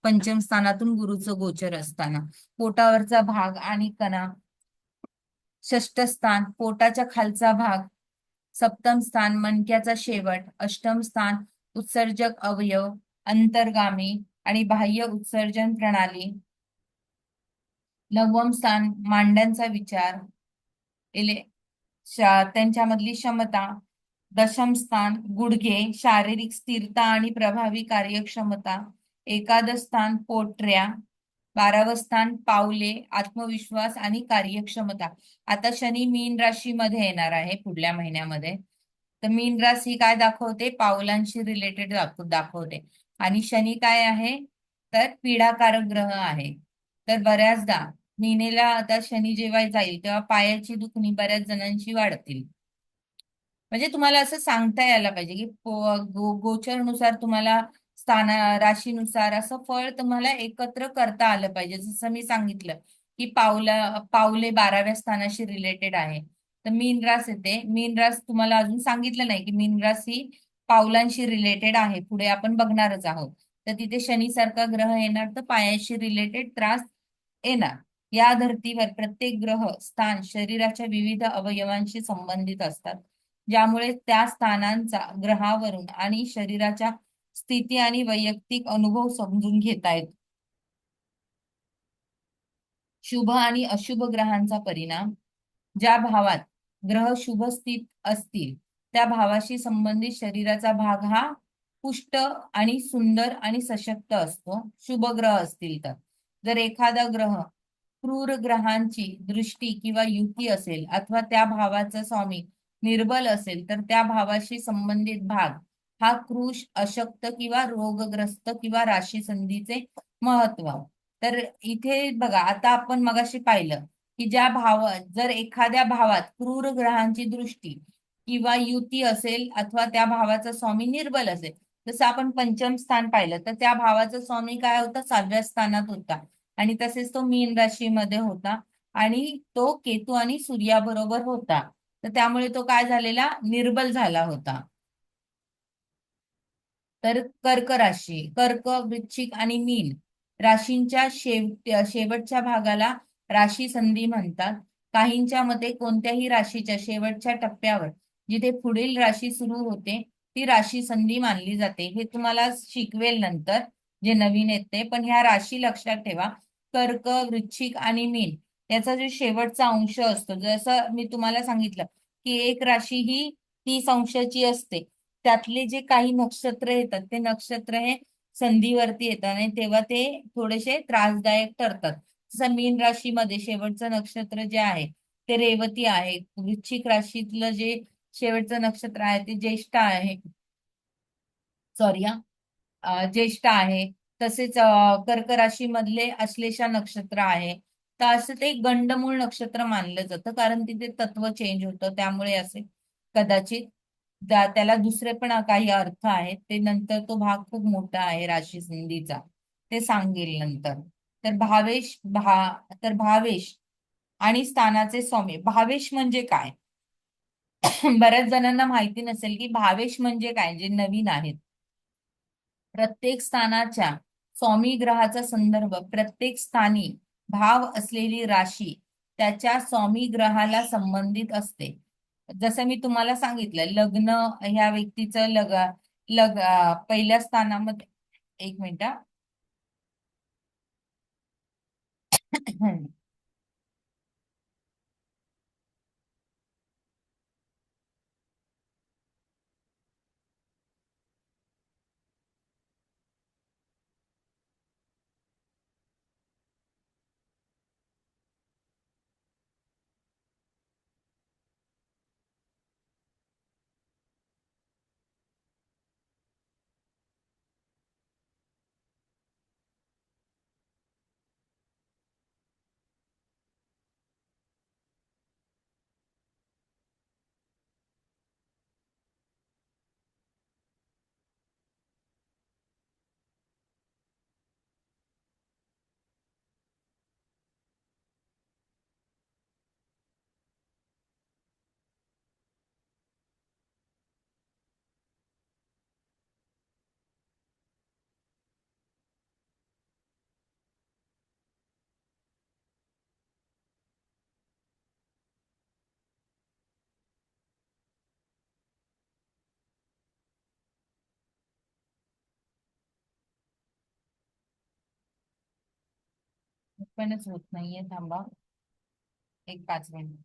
पंचम स्थानातून गुरुचं गोचर असताना. पोटावरचा भाग आणि कणा. षष्ठ स्थान पोटाच्या खालचा भाग. सप्तम स्थान मणक्याचा शेवट. अष्टम स्थान उत्सर्जक अवयव, अंतर्गामी आणि बाह्य उत्सर्जन प्रणाली. नवम स्थान मांड्यांचा विचार, त्यांच्यामधली क्षमता. दशम स्थान गुडघे, शारीरिक स्थिरता आणि प्रभावी कार्यक्षमता. एकादश स्थान पोटऱ्या. 12वं स्थान पावले, आत्मविश्वास आणि कार्यक्षमता. आता शनी मीन राशीमध्ये येणार आहे पुढल्या महिन्यामध्ये, तर मीन राशी काय दाखवते, पावलांशी रिलेटेड दाखवते. आणि शनी काय आहे, तर पीडाकारक ग्रह आहे. तर बऱ्याचदा मीनेला आता शनी जेव्हा जाईल तेव्हा पायाची दुखणी बऱ्याच जणांची वाढतील. म्हणजे तुम्हाला असं सांगता यायला पाहिजे की गोचरनुसार तुम्हाला राशीनुसार असं फळ तुम्हाला एकत्र करता आलं पाहिजे. जसं मी सांगितलं की पावले 12व्या स्थानाशी रिलेटेड आहे, तर मीन रास येते. मीन रास तुम्हाला अजून सांगितलं नाही की मीन रास ही पावलांशी रिलेटेड आहे, पुढे आपण बघणारच आहोत. तर तिथे शनीसारखा ग्रह येणार तर पायाशी रिलेटेड त्रास येणार. या धर्तीवर प्रत्येक ग्रह स्थान शरीराच्या विविध अवयवांशी संबंधित असतात, ज्यामुळे त्या स्थानांचा ग्रहावरून आणि शरीराच्या स्थिती आणि वैयक्तिक अनुभव समजून घेता येतो. शुभ आणि अशुभ ग्रहांचा परिणाम. ज्या भावात ग्रह शुभ स्थित असतील त्या भावाशी संबंधित शरीराचा भाग हा पुष्ट आणि सुंदर आणि सशक्त असतो, शुभ ग्रह असतील तर. जर एखादा ग्रह क्रूर ग्रहांची दृष्टी किंवा युती असेल अथवा त्या भावाचा स्वामी निर्बल असेल तर त्या भावाशी संबंधित भाग हा कृश, अशक्त किंवा रोगग्रस्त किंवा राशी संधीचे महत्व. तर इथे बघा, आता आपण मगाशी पाहिलं की जर एखाद्या भावात क्रूर ग्रहांची दृष्टी किंवा युती असेल अथवा त्या भावाचा स्वामी निर्बल असेल, जसं आपण पंचम स्थान पाहिलं तर त्या भावाचा स्वामी काय होता, 7व्या स्थानात होता आणि तसेच तो मीन राशीमध्ये होता आणि तो केतू आणि सूर्याबरोबर होता, तर त्यामुळे तो काय झालेला, निर्बल झाला होता. तर कर्क राशी, कर्क, वृश्चिक आणि मीन राशींच्या शेवटच्या भागाला राशी संधी म्हणतात. काहींच्या मते कोणत्याही राशीच्या शेवटच्या टप्प्यावर जिथे पुढील राशी सुरू होते ती राशी संधी मानली जाते. हे तुम्हाला शिकवेल नंतर जे नवीन येते, पण ह्या राशी लक्षात ठेवा. कर्क, वृश्चिक आणि मीन याचा जो शेवटचा अंश असतो, जसं मी तुम्हाला सांगितलं की एक राशी ही 30 अंशाची असते. त्यातले जे काही नक्षत्र येतात ते नक्षत्र हे संधीवरती येतात आणि तेव्हा ते थोडेसे त्रासदायक ठरतात. जसं मीन राशीमध्ये शेवटचं नक्षत्र जे आहे ते रेवती आहे. वृश्चिक राशीतलं जे शेवटचं नक्षत्र आहे ते ज्येष्ठ आहे. सॉरी, ज्येष्ठ आहे. तसेच कर्क राशीमधले अश्लेषा नक्षत्र आहे. तर असं ते गंडमूळ नक्षत्र मानलं जातं, कारण तिथे तत्व चेंज होतं, त्यामुळे असे कदाचित त्याला दुसरे पण काही अर्थ आहेत. ते नंतर तो भाग खूप मोठा आहे राशी संधीचा, ते सांगेल नंतर. तर भावेश आणि स्थानाचे स्वामी. भावेश म्हणजे काय? बऱ्याच जणांना माहिती नसेल की भावेश म्हणजे काय, जे नवीन आहेत. प्रत्येक स्थानाच्या स्वामी ग्रहाचा संदर्भ, प्रत्येक स्थानी भाव असलेली राशी त्याच्या स्वामी ग्रहाला संबंधित असते. जसं मी तुम्हाला सांगितलं, लग्न ह्या व्यक्तीचं पहिल्या स्थानामध्ये, एक मिनिट पणच होत नाहीये, थांबा एक 5 मिनिट.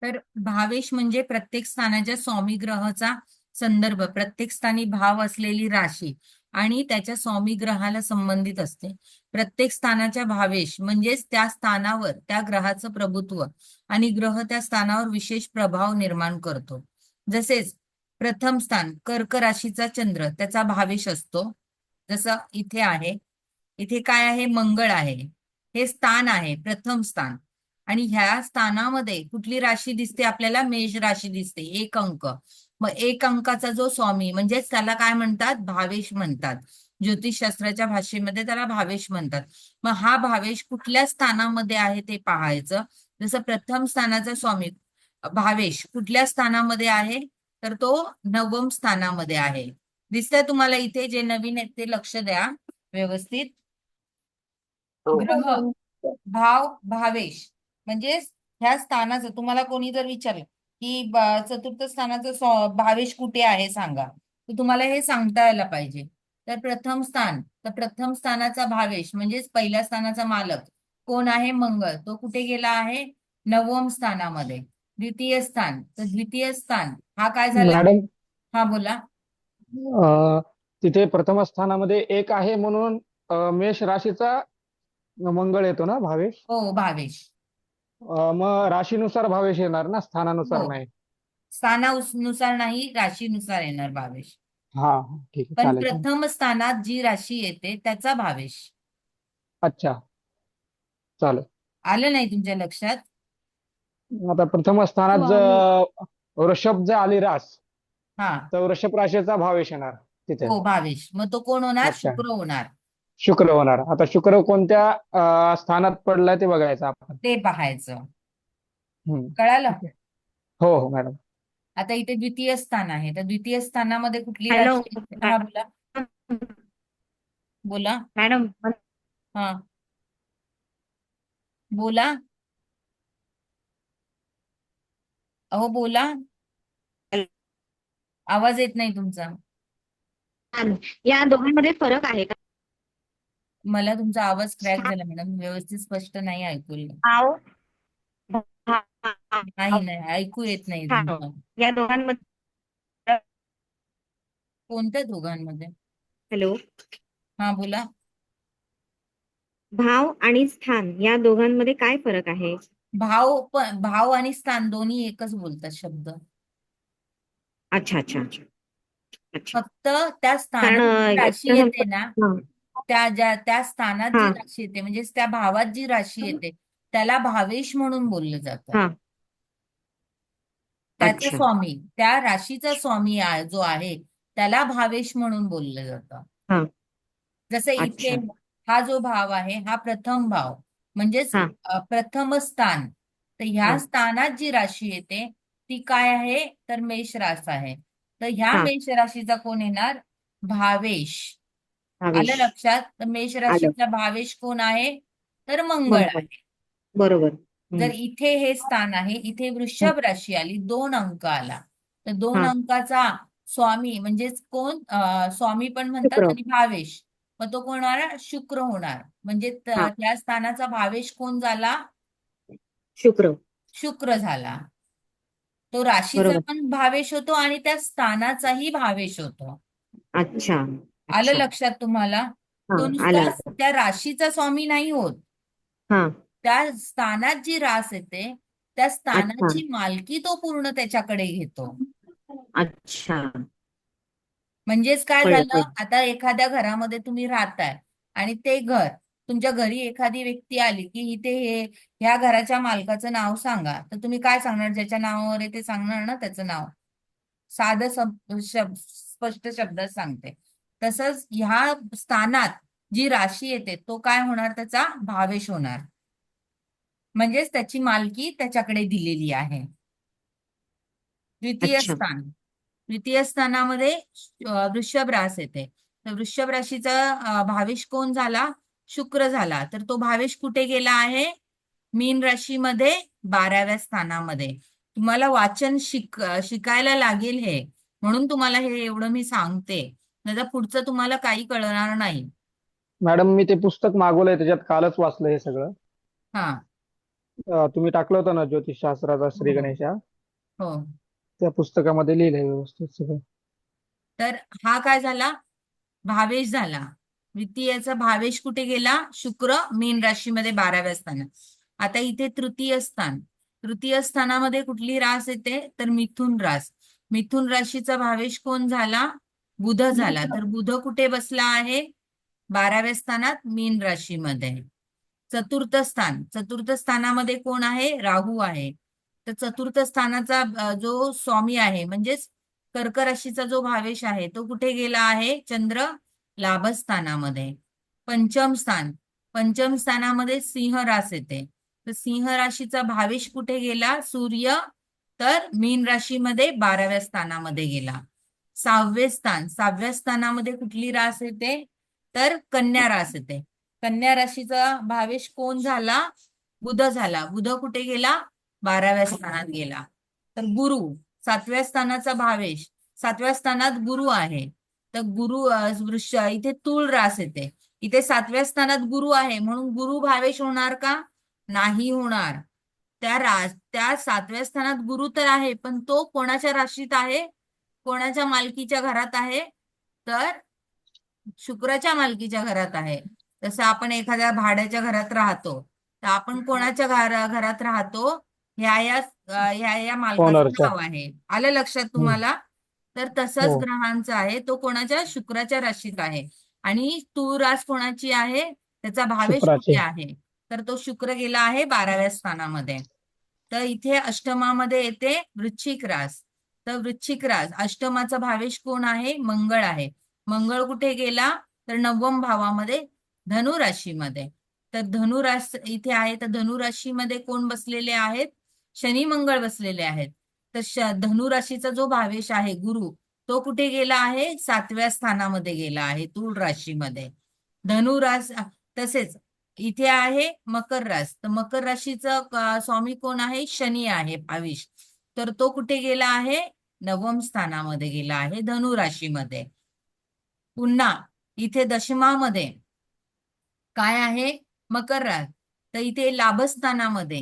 तर भावेश म्हणजे प्रत्येक स्थानाच्या स्वामी ग्रहाचा संदर्भ, प्रत्येक स्थानी भाव असलेली राशी आणि त्याच्या स्वामी ग्रहाला संबंधित असते. प्रत्येक स्थानाच्या भावेश म्हणजेच त्या स्थानावर त्या ग्रहाचं प्रभुत्व आणि ग्रह त्या स्थानावर विशेष प्रभाव निर्माण करतो. जसेच प्रथम स्थान कर्क राशीचा चंद्र त्याचा भावेश असतो. जसं इथे आहे, इथे काय आहे, मंगळ आहे, हे स्थान आहे प्रथम स्थान. आणि ह्या स्थानामध्ये कुठली राशी दिसते आपल्याला, मेष राशी दिसते, एक अंक. मग एक अंकाचा जो स्वामी म्हणजेच त्याला काय म्हणतात, भावेश म्हणतात. ज्योतिषशास्त्राच्या भाषेमध्ये त्याला भावेश म्हणतात. मग हा भावेश कुठल्या स्थानामध्ये आहे ते पाहायचं. जसं प्रथम स्थानाचा स्वामी भावेश कुठल्या स्थानामध्ये आहे, तर तो नवम स्थानामध्ये आहे. दिसतंय तुम्हाला इथे, जे नवीन आहेत ते लक्ष द्या व्यवस्थित. हो ग्रह, भाव, भावेश म्हणजे ह्या स्थानाचं तुम्हाला कोणी जर विचारलं की चतुर्थ स्थानाचं भावेश कुठे आहे सांगा, तर तुम्हाला हे सांगता यायला पाहिजे. तर प्रथम स्थान, तर प्रथम स्थानाचा भावेश म्हणजेच पहिल्या स्थानाचा मालक कोण आहे, मंगळ. तो कुठे गेला आहे, नवम स्थानामध्ये. द्वितीय स्थान, तर द्वितीय स्थान हा काय झाला, मॅडम, हा बोला. तिथे प्रथम स्थानामध्ये एक आहे म्हणून मेष राशीचा मंगळ येतो ना भावेश. हो भावेश, मग राशीनुसार भावेश येणार ना, स्थानानुसार हो नाही. स्थानानुसार नाही, राशीनुसार येणार भावेश. हा, ठीक आहे, पण चालेल चालेल. प्रथम स्थानात जी राशी येते त्याचा भावेश. अच्छा, चालेल. आलं नाही तुमच्या लक्षात? आता प्रथम स्थानात वृषभ जर आली रास, हा, तर वृषभ राशीचा भावेश येणार तिथे. हो भावेश. मग तो कोण होणार, अच्छा, शुक्र होणार. शुक्र होणार. आता शुक्र कोणत्या स्थानात पडलाय ते बघायचं आपण. ते पाहायचं. हम्म, कळालं? ठीक आहे. हो हो मॅडम. आता इथे द्वितीय स्थान आहे, तर द्वितीय स्थानामध्ये कुठली हॅलो राशी येते? हा बोला, बोला. मॅडम, हा बोला, अहो बोला, आवाज येत नाही तुमचा. या दोघांमध्ये फरक आहे का? मला तुमचा आवाज क्रॅक झाला मॅडम, व्यवस्थित स्पष्ट नाही ऐकू येत. भाव, नाही नाही ऐकू येत नाही तुमचं. या दोघांमध्ये, कोणत्या दोघांमध्ये? हॅलो, हा बोला. भाव आणि स्थान या दोघांमध्ये काय फरक आहे? भाव आणि स्थान दोन्ही एकच बोलतात शब्द. अच्छा अच्छा अच्छा अच्छा. फक्त त्या स्थानात जी कारण राशी येते ना, हा, त्या स्थानात जी हा, राशी येते म्हणजे त्या भावात जी राशी येते त्याला भावेश म्हणून बोललं जातं. हा. त्याचा अच्छा. स्वामी, त्या राशीचा स्वामी जो आहे त्याला भावेश म्हणून बोललं जातं. हा, जसं इथे अच्छा. हा जो भाव आहे हा प्रथम भाव म्हणजेच हा, प्रथम स्थान. तर ह्या हा, स्थानात जी राशी येते ती काय आहे, तर मेष रास आहे. तर ह्या हा. मेष राशीचा कोण येणार, भावेश. भावेश. आलं लक्षात? तर मेष आलं. राशीचा भावेश कोण आहे, तर मंगळ बरोबर आहे. बरोबर. जर इथे हे स्थान आहे, इथे वृषभ राशी आली, 2 अंक आला, तर 2 हा, अंकाचा स्वामी म्हणजेच कोण, स्वामी पण म्हणतात शुक्र. आणि भावेश. मग तो कोण होणार, शुक्र होणार. म्हणजे हा, त्या स्थानाचा भावेश कोण झाला, शुक्र. शुक्र झाला. तो राशीचा बरोबर. पण भावेश होतो आणि त्या स्थानाचाही भावेश होतो. अच्छा आलं अच्छा. लक्षात तुम्हाला? हा, तो आलं नुसता आलं. त्या राशीचा स्वामी नाही होत, हा, त्या स्थानात जी रास येते त्या अच्छा स्थानाची मालकी तो पूर्ण त्याच्याकडे घेतो. अच्छा. म्हणजेच काय कळलं झालं, कळलं. आता एखाद्या घरामध्ये तुम्ही राहताय आणि ते घर, तुमच्या घरी एखादी व्यक्ती आली की इथे ह्या घराच्या मालकाचं नाव सांगा, तर तुम्ही काय सांगणार, ज्याच्या नावावर आहे ते सांगणार ना त्याचं नाव. साधं स्पष्ट शब्दात सांगते. तसंच ह्या स्थानात जी राशी येते तो काय होणार, त्याचा भावेश होणार. म्हणजेच त्याची मालकी त्याच्याकडे दिलेली आहे. द्वितीय अच्छा. स्थान, द्वितीय स्थानामध्ये वृषभ रास येते. तर वृषभ राशीचा भावेश कोण झाला? शुक्र झाला. तर तो भावेश कुठे गेला आहे? मीन राशीमध्ये 12व्या स्थानामध्ये. तुम्हाला वाचन शिकायला लागेल हे, म्हणून तुम्हाला हे एवढं मी सांगते. नाहीतर पुढचं तुम्हाला काही कळणार नाही. मॅडम मी ते पुस्तक मागवलंय त्याच्यात कालच वाचलं हे सगळं. हा. तुम्ही टाकलं होतं ना ज्योतिषशास्त्राचा श्री हो. गणेशा, हो. त्या पुस्तकामध्ये लिहिलंय व्यवस्थित सगळं. तर हा काय झाला? भावेश झाला. द्वितीयाचा भावेश कुठे गेला? शुक्र मीन राशीमध्ये 12व्या स्थानात. आता इथे तृतीय स्थान, तृतीय स्थानामध्ये कुठली रास येते? तर मिथुन रास. मिथुन राशीचा भावेश कोण झाला? बुध झाला. तर बुध कुठे बसला आहे? 12व्या स्थानात मीन राशीमध्ये. चतुर्थ स्थान, चतुर्थ स्थानामध्ये कोण आहे? राहू आहे. तर चतुर्थ स्थानाचा जो स्वामी आहे, म्हणजेच कर्क राशीचा जो भावेश आहे तो कुठे गेला आहे? चंद्र लाभस्थानामध्ये. पंचम स्थान, पंचम स्थानामध्ये सिंह रास येते. तर सिंह राशीचा भावेश कुठे गेला? सूर्य तर मीन राशीमध्ये 12व्या स्थानामध्ये गेला. 6वे स्थान, 6व्या स्थानामध्ये कुठली रास येते? तर कन्या रास येते. कन्या राशीचा भावेश कोण झाला? बुध झाला. बुध कुठे गेला? 12व्या स्थानात गेला. तर गुरु, 7व्या स्थानाचा भावेश, 7व्या स्थानात गुरु आहे. तर गुरु इथे तूळ रास येते. इथे 7व्या स्थानात गुरु आहे म्हणून गुरु भावेश होणार का? नाही होणार. त्या 7व्या स्थानात गुरु तर आहे, पण तो कोणाच्या राशीत आहे? कोणाच्या मालकीच्या घरात आहे? तर शुक्राच्या मालकीच्या घरात आहे. जसं आपण एखाद्या भाड्याच्या घरात राहतो, तर आपण कोणाच्या घरात राहतो? ह्या मालकाचं ओनरच्या. नाव आहे. आलं लक्षात तुम्हाला? तर तसंच हो. ग्रहांचं आहे, तो कोणाच्या? शुक्राच्या राशीत आहे. आणि तूळ रास कोणाची आहे? त्याचा भावेश शुक्राचे. कुठे आहे? तर तो शुक्र गेला आहे 12व्या स्थानामध्ये. तर इथे अष्टमामध्ये येते वृश्चिक रास. तर वृश्चिक रास, अष्टमाचा भावेश कोण आहे? मंगळ आहे. मंगळ कुठे गेला? तर 9वम भावामध्ये, धनु राशीमध्ये. तर धनु रास इथे आहे. तर धनु राशीमध्ये कोण बसलेले आहेत? शनी मंगळ बसलेले आहेत. तर धनु राशीचा जो भावेश आहे गुरु, तो कुठे गेला आहे? 7व्या स्थानामध्ये गेला आहे, तूळ राशीमध्ये. धनु रास तसेच इथे आहे मकर रास. तर मकर राशीचा स्वामी कोण आहे? शनी आहे भावेश. तर तो कुठे गेला आहे? 9वम स्थानामध्ये गेला आहे, धनु राशीमध्ये. पुन्हा इथे दशमामध्ये काय आहे? मकर रास. तर इथे लाभस्थानामध्ये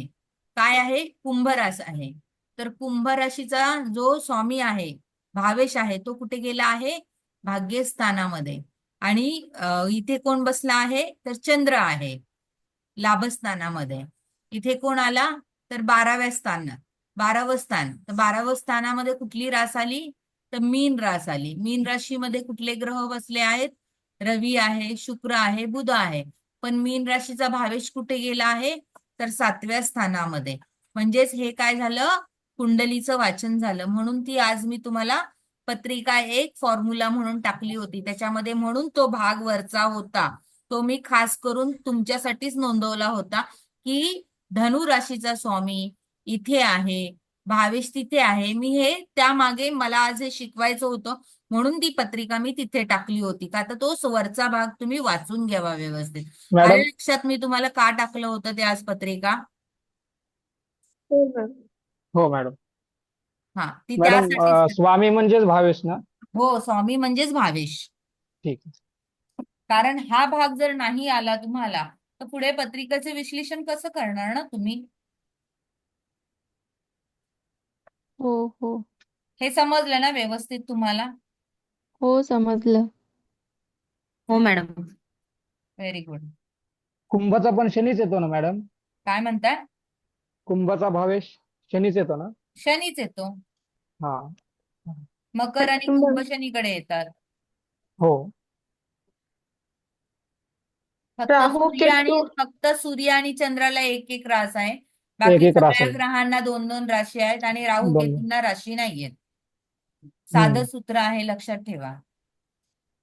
काय आहे? कुंभ रास आहे. तर कुंभ राशीचा जो स्वामी आहे, भावेश आहे, तो कुठे गेला आहे? भाग्यस्थानामध्ये. आणि इथे कोण बसला आहे? तर चंद्र आहे लाभस्थानामध्ये. इथे कोण आला? तर 12व्या स्थानात, 12वं स्थान. तर 12वं स्थानामध्ये कुठली रास आली? तर मीन रास आली. मीन राशीमध्ये कुठले ग्रह बसले आहेत? रवी आहे, शुक्र आहे, बुध आहे. पण मीन राशीचा भावेश कुठे गेला आहे? तर 7व्या स्थानामध्ये. म्हणजेच हे काय झालं? कुंडलीचं वाचन झालं. म्हणून ती आज मी तुम्हाला पत्रिका एक फॉर्म्युला म्हणून टाकली होती त्याच्यामध्ये, म्हणून तो भाग वरचा होता. तो मी खास करून तुमच्यासाठीच नोंदवला होता की धनु राशीचा स्वामी इथे आहे, भावेश तिथे आहे. मी हे त्यामागे मला आज हे शिकवायचं होतं म्हणून ती पत्रिका मी तिथे टाकली होती. का तर तो वरचा भाग तुम्ही वाचून घ्यावा व्यवस्थित. मॅडम. आलं लक्षात मी तुम्हाला का टाकलं होतं ते आज पत्रिका? हो मॅडम. हा, ती मॅडम त्यासाठीच. स्वामी म्हणजेच भावेश ना? हो, स्वामी म्हणजेच भावेश. ठीक आहे. कारण हा भाग जर नाही आला तुम्हाला तर पुढे पत्रिकेचे विश्लेषण कसं करणार ना तुम्ही? हो हो हे समजलं ना व्यवस्थित तुम्हाला? हो समजलं. हो मॅडम. Very good. कुंभचा पण शनीच येतो ना मॅडम? काय म्हणताय? कुंभचा भावेश शनीच येतो ना? शनीच येतो. हा. मकर आणि कुंभ शनीकडे येतात. हो. फक्त सूर्य आणि चंद्राला एक एक रास आहे. एक बाकी एक रास सगळ्या आहे. ग्रहांना 2-2 राशी आहेत आणि राहू दोन. केतूंना राशी नाहीयेत. साधं सूत्र आहे, लक्षात ठेवा.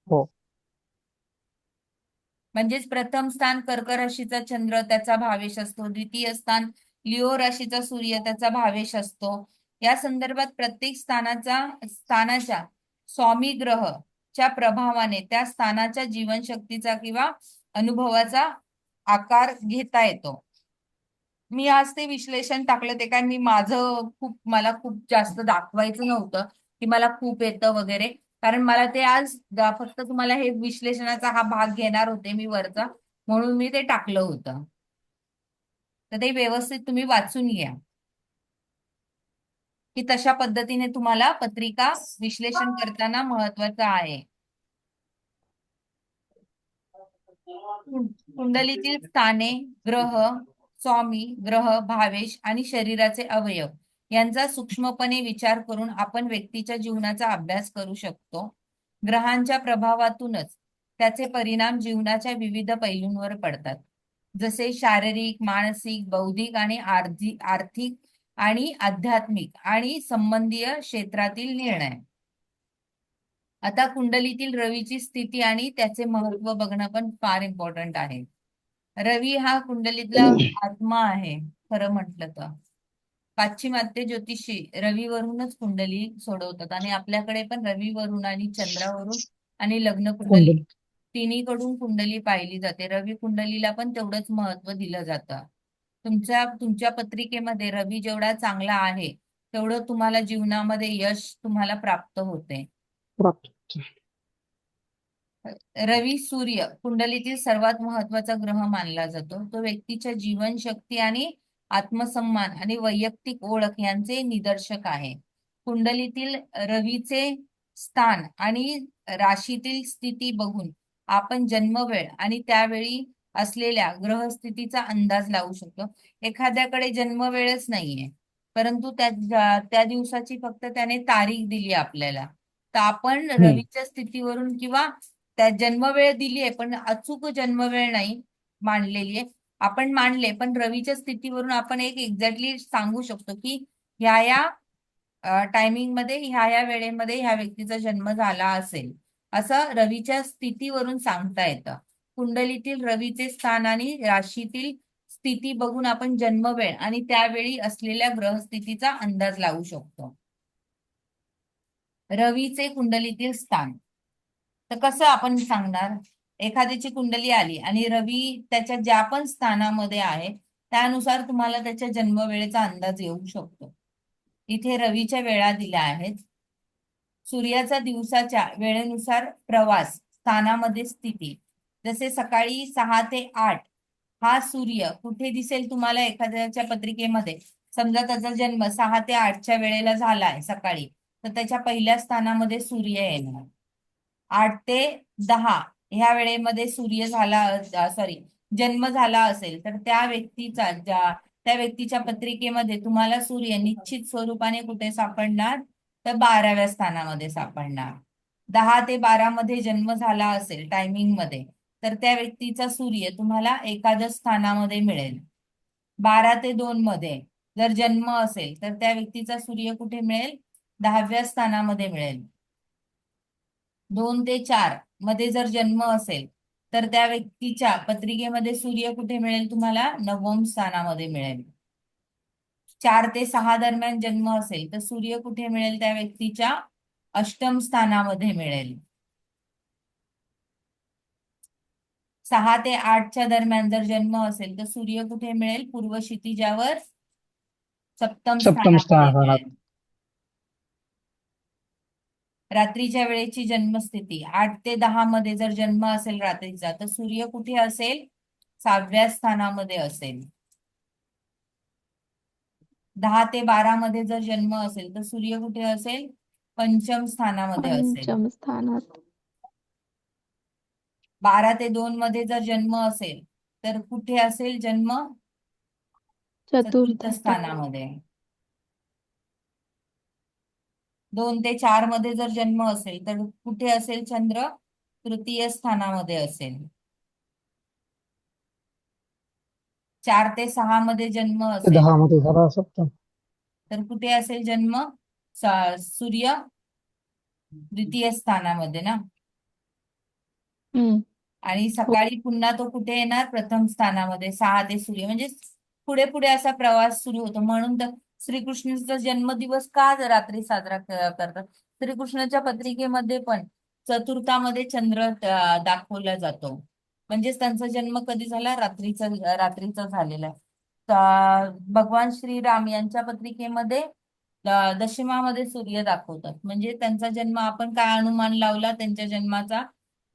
हो. म्हणजेच प्रथम स्थान कर्क राशीचा चंद्र त्याचा भावेश असतो, द्वितीय स्थान लिओ राशीचा सूर्य त्याचा भावेश असतो. या संदर्भात प्रत्येक स्थानाच्या स्वामी ग्रह च्या प्रभावाने त्या स्थानाच्या जीवनशक्तीचा किंवा अनुभवाचा आकार घेता येतो. मी आज ते विश्लेषण टाकलं, ते काय मी मला खूप जास्त दाखवायचं नव्हतं की मला खूप येतं वगैरे, कारण मला ते आज फक्त तुम्हाला हे विश्लेषणाचा हा भाग घेणार होते मी वरचा, म्हणून मी ते टाकलं होतं. तर ते व्यवस्थित तुम्ही वाचून घ्या की तशा पद्धतीने तुम्हाला पत्रिका विश्लेषण करताना महत्वाचं आहे. कुंडलीतील स्थाने, ग्रह, स्वामी ग्रह, भावेश आणि शरीराचे अवयव यांचा सूक्ष्मपणे विचार करून आपण व्यक्तीच्या जीवनाचा अभ्यास करू शकतो. ग्रहांच्या प्रभावातूनच त्याचे परिणाम जीवनाच्या विविध पैलूंवर पडतात, जसे शारीरिक, मानसिक, बौद्धिक आणि आर्थिक आणि आध्यात्मिक आणि संबंधीय क्षेत्रातील निर्णय. आता कुंडलीतील रवीची स्थिती आणि त्याचे महत्व बघणं पण फार इम्पॉर्टंट आहे. रवी हा कुंडलीतला आत्मा आहे खरं म्हटलं तर. पाश्चिमात्य ज्योतिषी रवीवरूनच कुंडली सोडवतात आणि आपल्याकडे पण रवीवरून आणि चंद्रावरून आणि लग्न कुंडली तिन्हीकडून कुंडली पाहिली जाते. रवी कुंडलीला पण तेवढंच महत्व दिलं जातं. तुमच्या पत्रिकेमध्ये रवी जेवढा चांगला आहे तेवढं तुम्हाला जीवनामध्ये यश तुम्हाला प्राप्त होते. रवी सूर्य कुंडलीतील सर्वात महत्वाचा ग्रह मानला जातो. तो व्यक्तीच्या जीवनशक्ती आणि आत्मसन्मान आणि वैयक्तिक ओळख यांचे निदर्शक आहे. कुंडलीतील रवीचे स्थान आणि राशीतील स्थिती बघून आपण जन्मवेळ आणि त्यावेळी असलेल्या ग्रहस्थितीचा अंदाज लावू शकतो. एखाद्याकडे जन्मवेळच नाहीये, परंतु त्या दिवसाची फक्त त्याने तारीख दिली आपल्याला, तर आपण रवीच्या स्थितीवरून किंवा त्या जन्मवेळ दिली आहे पण अचूक जन्मवेळ नाही मांडलेली आहे, आपण मांडले पण रवीच्या स्थितीवरून आपण एक एक्झॅक्टली सांगू शकतो की ह्या टायमिंग मध्ये ह्या वेळेमध्ये ह्या व्यक्तीचा जन्म झाला असेल, असं रवीच्या स्थितीवरून सांगता येतं. कुंडलीतील रवीचे स्थान आणि राशीतील स्थिती बघून आपण जन्मवेळ आणि त्यावेळी असलेल्या ग्रहस्थितीचा अंदाज लावू शकतो. रवीचे कुंडलीतील स्थान तर कसं आपण सांगणार? एखाद्याची कुंडली आली आणि रवी त्याच्या ज्या पण स्थानामध्ये आहे त्यानुसार तुम्हाला त्याच्या जन्मवेळेचा अंदाज येऊ शकतो. इथे रवीच्या वेळा दिल्या आहेत. सूर्याचा दिवसाच्या वेळेनुसार प्रवास, स्थानामध्ये स्थिती, जसे सकाळी 6 ते 8 हा सूर्य कुठे दिसेल तुम्हाला एखाद्याच्या पत्रिकेमध्ये? समजा त्याचा जन्म 6 ते 8च्या वेळेला झालाय सकाळी, तर त्याच्या पहिल्या स्थानामध्ये सूर्य येणार. 8 ते 10 ह्या वेळेमध्ये जन्म झाला असेल तर त्या व्यक्तीच्या पत्रिकेमध्ये तुम्हाला सूर्य निश्चित स्वरूपाने कुठे सापडणार? तर 12व्या स्थानामध्ये सापडणार. 10 ते 12 मध्ये जन्म झाला असेल टायमिंग मध्ये तर त्या व्यक्तीचा सूर्य तुम्हाला एकादश स्थानामध्ये मिळेल. 12 ते 2 मध्ये जर जन्म असेल तर त्या व्यक्तीचा सूर्य कुठे मिळेल? 10व्या स्थानामध्ये मिळेल. 2 ते 4 मध्ये जर जन्म असेल तर त्या व्यक्तीच्या पत्रिकेमध्ये सूर्य कुठे मिळेल तुम्हाला? 9व्या स्थानामध्ये मिळेल. 4 ते 6 दरम्यान जन्म असेल तर सूर्य कुठे मिळेल? त्या व्यक्तीच्या 8म स्थानामध्ये मिळेल. 6 ते 8च्या दरम्यान जर जन्म असेल तर सूर्य कुठे मिळेल? पूर्व क्षितिजावर 7म स्थानामध्ये मिळेल. रात्रीच्या वेळेची जन्मस्थिती 8 ते 10 मध्ये जर जन्म असेल रात्रीचा तर सूर्य कुठे असेल? 6व्या स्थानामध्ये असेल. 10 ते 12 मध्ये जर जन्म असेल तर सूर्य कुठे असेल? 5म स्थानामध्ये असेल. 5म स्थानात. 12 ते 2 मध्ये जर जन्म असेल तर कुठे असेल जन्म? 4थ स्थानामध्ये. 2 ते 4 मध्ये जर जन्म असेल तर कुठे असेल चंद्र? 3य स्थानामध्ये असेल. 4 ते 6 मध्ये जन्म असेल 10 मध्ये झाला सप्तम. तर कुठे असेल जन्म? सूर्य 2य स्थानामध्ये ना. आणि सकाळी पुन्हा तो कुठे येणार? प्रथम स्थानामध्ये 6 ते सूर्य, म्हणजे पुढे पुढे असा प्रवास सुरू होतो. म्हणून तर श्रीकृष्णाचा जन्मदिवस का रात्री साजरा करतात? श्रीकृष्णाच्या पत्रिकेमध्ये पण चतुर्थामध्ये चंद्र दाखवला जातो. म्हणजेच त्यांचा जन्म कधी झाला? रात्रीचा झालेला आहे. भगवान श्रीराम यांच्या पत्रिकेमध्ये दशमामध्ये सूर्य दाखवतात. म्हणजे त्यांचा जन्म, आपण काय अनुमान लावला त्यांच्या जन्माचा,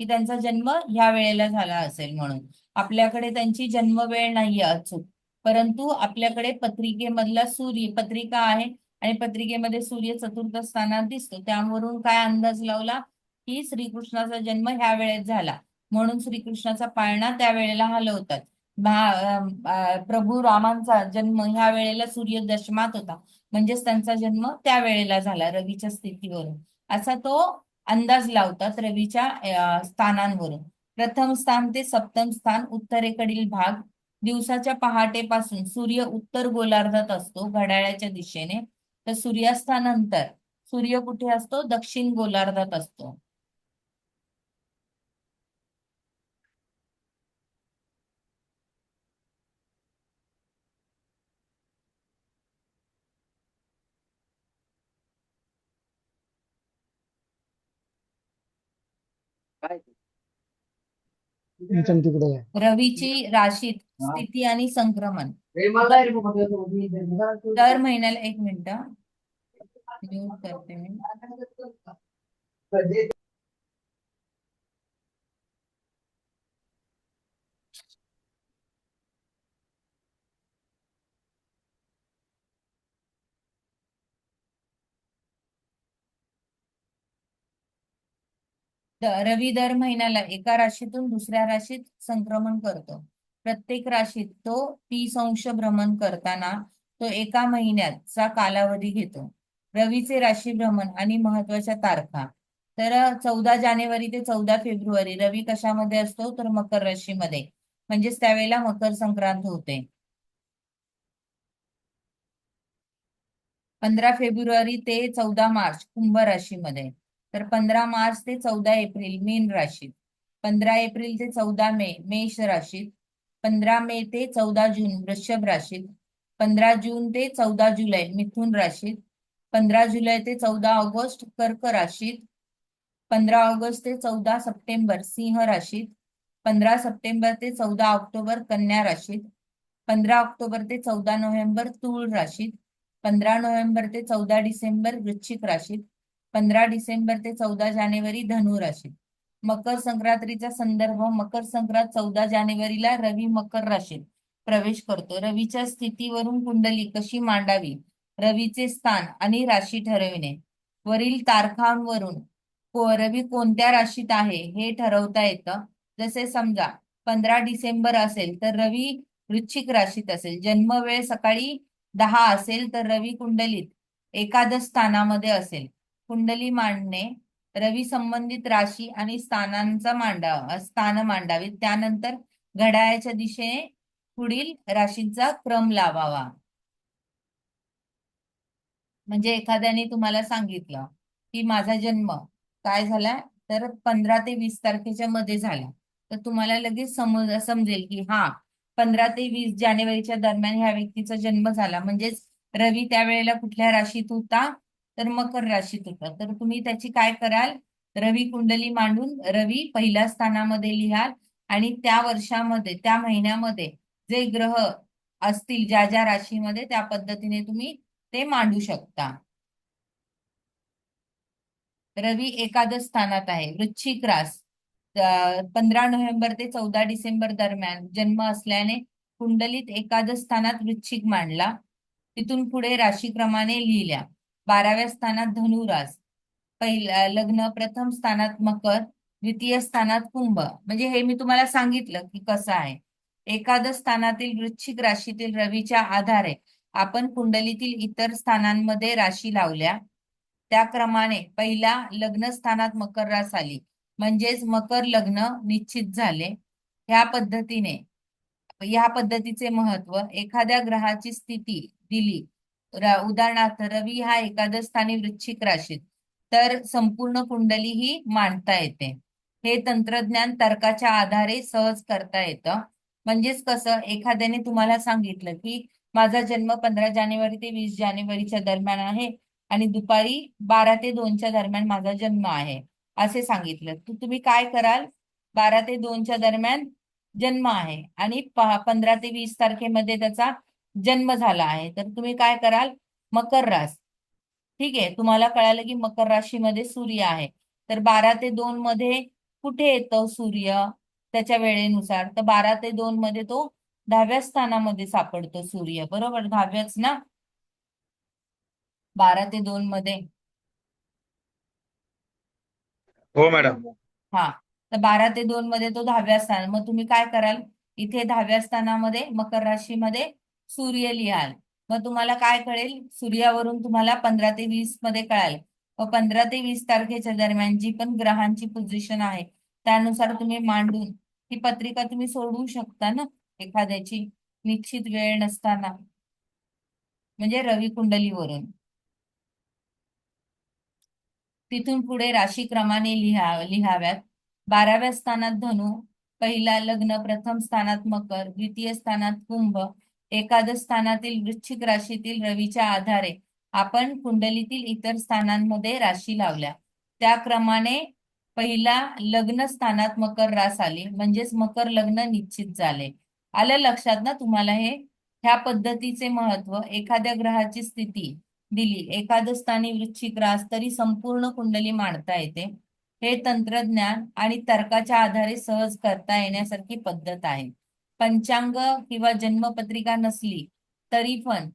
की त्यांचा जन्म ह्या वेळेला झाला असेल म्हणून. आपल्याकडे त्यांची जन्मवेळ नाहीये अचूक, परंतु आपल्याकडे पत्रिकेमधला सूर्य पत्रिका आहे आणि पत्रिकेमध्ये सूर्य चतुर्थ स्थानात दिसतो. त्यावरून काय अंदाज लावला की श्रीकृष्णाचा जन्म ह्या वेळेत झाला, म्हणून श्रीकृष्णाचा पाळणा त्या वेळेला हलवतात. प्रभू रामांचा जन्म ह्या वेळेला सूर्य दशमात होता, म्हणजेच त्यांचा जन्म त्या वेळेला झाला रवीच्या स्थितीवरून, असा तो अंदाज लावतात रवीच्या स्थानांवरून. प्रथम स्थान ते सप्तम स्थान उत्तरेकडील भाग. दिवसाच्या पहाटेपासून सूर्य उत्तर गोलार्धात असतो घड्याळाच्या दिशेने, तर सूर्यास्तानंतर सूर्य कुठे असतो? दक्षिण गोलार्धात असतो. इथून तिकडे आहे. रवीची राशीत स्थिती आणि संक्रमण. दर महिन्याला, एक मिनिट म्यूट करते मी. रवी दर महिन्याला एका राशीतून दुसऱ्या राशीत संक्रमण करतो. प्रत्येक राशीत तो 30 अंश भ्रमण करताना तो एका महिन्याचा कालावधी घेतो. रवीचे राशी भ्रमण आणि महत्वाच्या तारखा. तर 14 जानेवारी ते 14 फेब्रुवारी रवी कशामध्ये असतो? तर मकर राशीमध्ये, म्हणजेच त्यावेळेला मकर संक्रांत होते. 15 फेब्रुवारी ते 14 मार्च कुंभ राशीमध्ये. तर 15 मार्च ते 14 एप्रिल मीन राशीत. 15 एप्रिल ते 14 मे मेष राशीत. 15 मे ते 14 जून वृषभ राशीत. 15 जून ते 14 जुलै मिथुन राशीत. 15 जुलै ते 14 ऑगस्ट कर्क राशीत. 15 ऑगस्ट ते 14 सप्टेंबर सिंह राशीत. 15 सप्टेंबर ते 14 ऑक्टोबर कन्या राशीत. 15 ऑक्टोबर ते 14 नोव्हेंबर तूळ राशीत. 15 नोव्हेंबर ते 14 डिसेंबर वृश्चिक राशीत. 15 डिसेंबर ते 14 जानेवारी धनु राशीत. मकर संक्रांतीचा संदर्भ. मकर संक्रांत 14 जानेवारीला रवी मकर राशीत प्रवेश करतो. रवीच्या स्थितीवरून कुंडली कशी मांडावी, रवीचे स्थान आणि राशी ठरविणे. वरील तारखांवरून रवी कोणत्या राशीत आहे हे ठरवता येतं. जसे समजा 15 डिसेंबर असेल तर रवी वृश्चिक राशीत असेल. जन्मवेळ सकाळी 10 असेल तर रवी कुंडलीत एकादश स्थानामध्ये असेल. कुंडली मांडणे. रवी संबंधित राशी आणि स्थान मांडावीत. त्यानंतर घड्याळाच्या दिशेने पुढील राशींचा क्रम लावावा. म्हणजे एखाद्याने तुम्हाला सांगितलं की माझा जन्म काय झाला, तर 15 ते 20 तारखेच्या मध्ये झाला, तर तुम्हाला लगेच समजेल की हा 15 ते 20 जानेवारीच्या दरम्यान ह्या व्यक्तीचा जन्म झाला. म्हणजेच रवी त्यावेळेला कुठल्या राशीत होता? तर मकर राशीत होता. तर तुम्ही त्याची काय कराल? रवी कुंडली मांडून रवी पहिल्या स्थानामध्ये लिहाल आणि त्या वर्षामध्ये त्या महिन्यामध्ये जे ग्रह असतील ज्या ज्या राशीमध्ये, त्या पद्धतीने तुम्ही ते मांडू शकता. रवी एकादश स्थानात आहे. वृश्चिक रास 15 नोव्हेंबर ते 14 डिसेंबर दरम्यान जन्म असल्याने कुंडलीत एकादश स्थानात वृश्चिक मांडला. तिथून पुढे राशीक्रमाने लिहिल्या. 12व्या स्थानात धनुरास, पहिला लग्न प्रथम स्थानात मकर, द्वितीय स्थानात कुंभ. म्हणजे हे मी तुम्हाला सांगितलं की कसं आहे. एकादश स्थानातील वृश्चिक राशीतील रवीच्या आधारे आपण कुंडलीतील इतर स्थानांमध्ये राशी लावल्या. त्या क्रमाने पहिला लग्न स्थानात मकर रास आली, म्हणजेच मकर लग्न निश्चित झाले. ह्या पद्धतीचे महत्व. एखाद्या ग्रहाची स्थिती दिली, उदाहरणार्थ रवी हा एकादश स्थानी वृश्चिक राशीत, तर संपूर्ण कुंडली ही मांडता येते. हे तंत्रज्ञान तर्काच्या आधारे सहज करता येतं. म्हणजेच कसं, एखाद्याने तुम्हाला सांगितलं की माझा जन्म 15 जानेवारी ते 20 जानेवारीच्या दरम्यान आहे आणि दुपारी 12 ते 2च्या दरम्यान माझा जन्म आहे, असे सांगितलं तर तुम्ही काय कराल? 12 ते 2च्या दरम्यान जन्म आहे आणि 15 ते 20 तारखेमध्ये त्याचा जन्म झाला आहे, तर तुम्ही काय कराल? मकर रास. ठीक आहे, तुम्हाला कळालं की मकर राशीमध्ये सूर्य आहे, तर 12 ते 2 मध्ये कुठे येतो सूर्य त्याच्या वेळेनुसार? तर 12 ते 2 मध्ये तो 10व्या स्थानामध्ये सापडतो सूर्य, बरोबर? 10व्याच ना, 12 ते 2 मध्ये. हो मॅडम. हा, तर 12 ते 2 मध्ये तो 10व्या स्थान. मग तुम्ही काय कराल? इथे 10व्या स्थानामध्ये मकर राशीमध्ये सूर्य लिहाल. मग तुम्हाला काय कळेल? सूर्यावरून तुम्हाला 15 ते 20 मध्ये कळाल. मग 15 ते 20 तारखेच्या दरम्यान जी पण ग्रहांची पोझिशन आहे त्यानुसार तुम्ही मांडून ही पत्रिका तुम्ही सोडवू शकता ना, एखाद्याची निश्चित वेळ नसताना, म्हणजे रवी कुंडलीवरून. तिथून पुढे राशी क्रमाने लिहाव्यात. 12व्या स्थानात धनु, पहिला लग्न, प्रथम स्थानात मकर, द्वितीय स्थानात कुंभ, एकादश स्थानातील वृश्चिक राशीतील रवीच्या आधारे आपण कुंडलीतील इतर स्थानांमध्ये राशी लावल्या. त्या क्रमाने पहिला लग्न स्थानात मकर रास आली, म्हणजेच मकर लग्न निश्चित झाले. आलं लक्षात ना तुम्हाला? ह्या पद्धतीचे महत्व. एखाद्या ग्रहाची स्थिती दिली, एकादश स्थानी वृश्चिक रास, तरी संपूर्ण कुंडली मांडता येते. हे तंत्रज्ञान आणि तर्काच्या आधारे सहज करता येण्यासारखी पद्धत आहे. पंचांग किंवा जन्मपत्रिका नसली तरी पण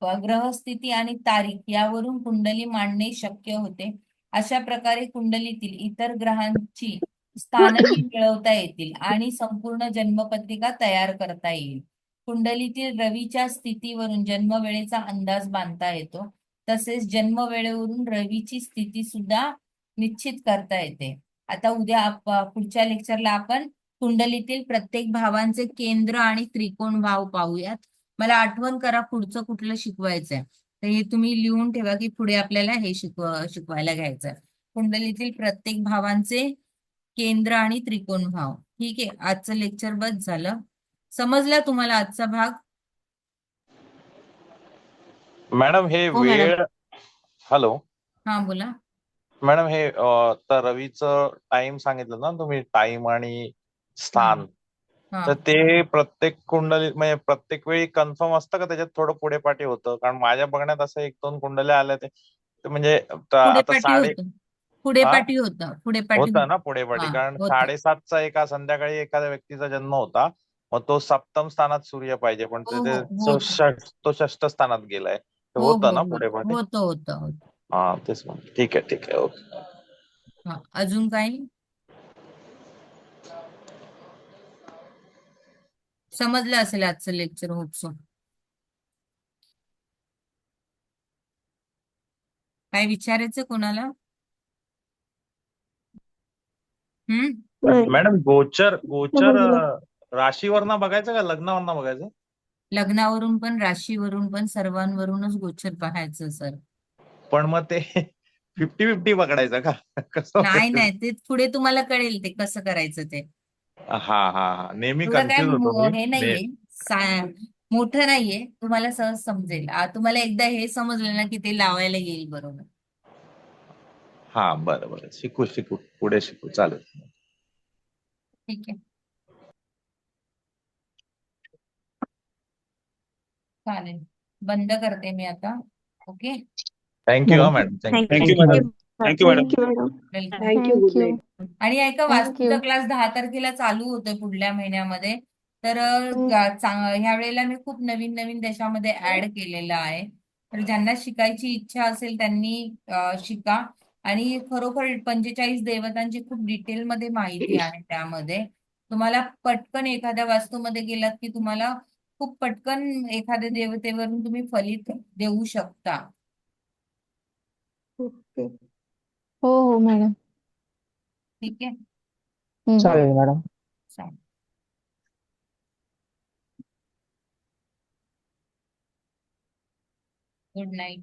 ग्रहस्थिती आणि तारीख यावरून कुंडली मांडणे शक्य होते. अशा प्रकारे कुंडलीतील इतर ग्रहांची स्थानही मिळवता येतील आणि संपूर्ण जन्मपत्रिका तयार करता येईल. कुंडलीतील रवीच्या स्थितीवरून जन्मवेळेचा अंदाज बांधता येतो. तसेच जन्मवेळेवरून रवीची स्थिती सुद्धा निश्चित करता येते. आता उद्या पुढच्या लेक्चरला आपण कुंडलीतील प्रत्येक भावांचे केंद्र आणि त्रिकोण भाव पाहूयात. मला आठवण करा पुढचं कुठलं शिकवायचंय, तर हे तुम्ही लिहून ठेवा की पुढे आपल्याला हे शिकवायला घ्यायचंय. कुंडलीतील प्रत्येक भावांचे केंद्र आणि त्रिकोण भाव. ठीक आहे, आजचं लेक्चर बस झालं. समजला तुम्हाला आजचा भाग? मॅडम हे हो मॅडम. वेळ. हॅलो हा बोला. मॅडम, हे तर रवीचं टाइम सांगितलं ना तुम्ही, टाइम आणि स्थान, हा, तर ते प्रत्येक कुंडली म्हणजे प्रत्येक वेळी कन्फर्म असतं का? त्याच्यात थोडं पुढे पाठी होतं? कारण माझ्या बघण्यात असं 1-2 कुंडल्या आल्या ते म्हणजे पुढे आता पाठी होतं. पुढे हा पाठी होतं. पुढे पाठी होतं ना होतं. पुढे पाठी, हा, कारण होतं. 7:30चा एका संध्याकाळी एखाद्या व्यक्तीचा जन्म होता, मग तो सप्तम स्थानात सूर्य पाहिजे, पण हो हो होतं. तो षष्ठ स्थानात गेलाय. ते हो होतं हो ना हो, पुढे पाठी? होतं होतं होतं. हा तेच ठीक आहे, ठीक आहे, ओके. हा, अजून काही समजलं असेल आजचं लेक्चर? होप्सो. काय विचारायचं कोणाला? मॅडम, गोचर गोचर राशीवरनं बघायचं का लग्नावरनं बघायचं? लग्नावरून पण, राशीवरून पण, सर्वांवरूनच गोचर पाहायचं सर. पण मग ते 50-50 पकडायचं का? कसं नाही व्हायचं? नाही, ते पुढे तुम्हाला कळेल ते कसं करायचं ते. हा हा हा, नेहमी एवढं काय कन्फ्युज होतो मी. हे नाहीये, मोठं नाहीये, तुम्हाला सहज समजेल. तुम्हाला एकदा हे समजलं ना की ते लावायला येईल बरोबर. हा बरं बरं, शिकू शिकू, पुढे शिकू, चालेल. ठीक आहे, चालेल. बंद करते मी आता. ओके, थँक्यू हा madam, thank you. Thank you madam. Thank you madam. Welcome. Thank you. Good night. आणि ऐका, वास्तूचा थँक्यू. क्लास 10 तारखेला चालू होतोय पुढल्या महिन्यामध्ये. तर ह्या वेळेला मी खूप नवीन नवीन त्याच्यामध्ये ऍड केलेलं आहे. तर ज्यांना शिकायची इच्छा असेल त्यांनी शिका. आणि खरोखर 45 देवतांची खूप डिटेलमध्ये माहिती आहे त्यामध्ये. तुम्हाला पटकन एखाद्या वास्तूमध्ये गेलात की तुम्हाला खूप पटकन एखाद्या देवतेवरून तुम्ही फलित देऊ शकता. ओके. हो हो मॅडम. ठीक आहे, चालेल मॅडम. चालेल. Good night.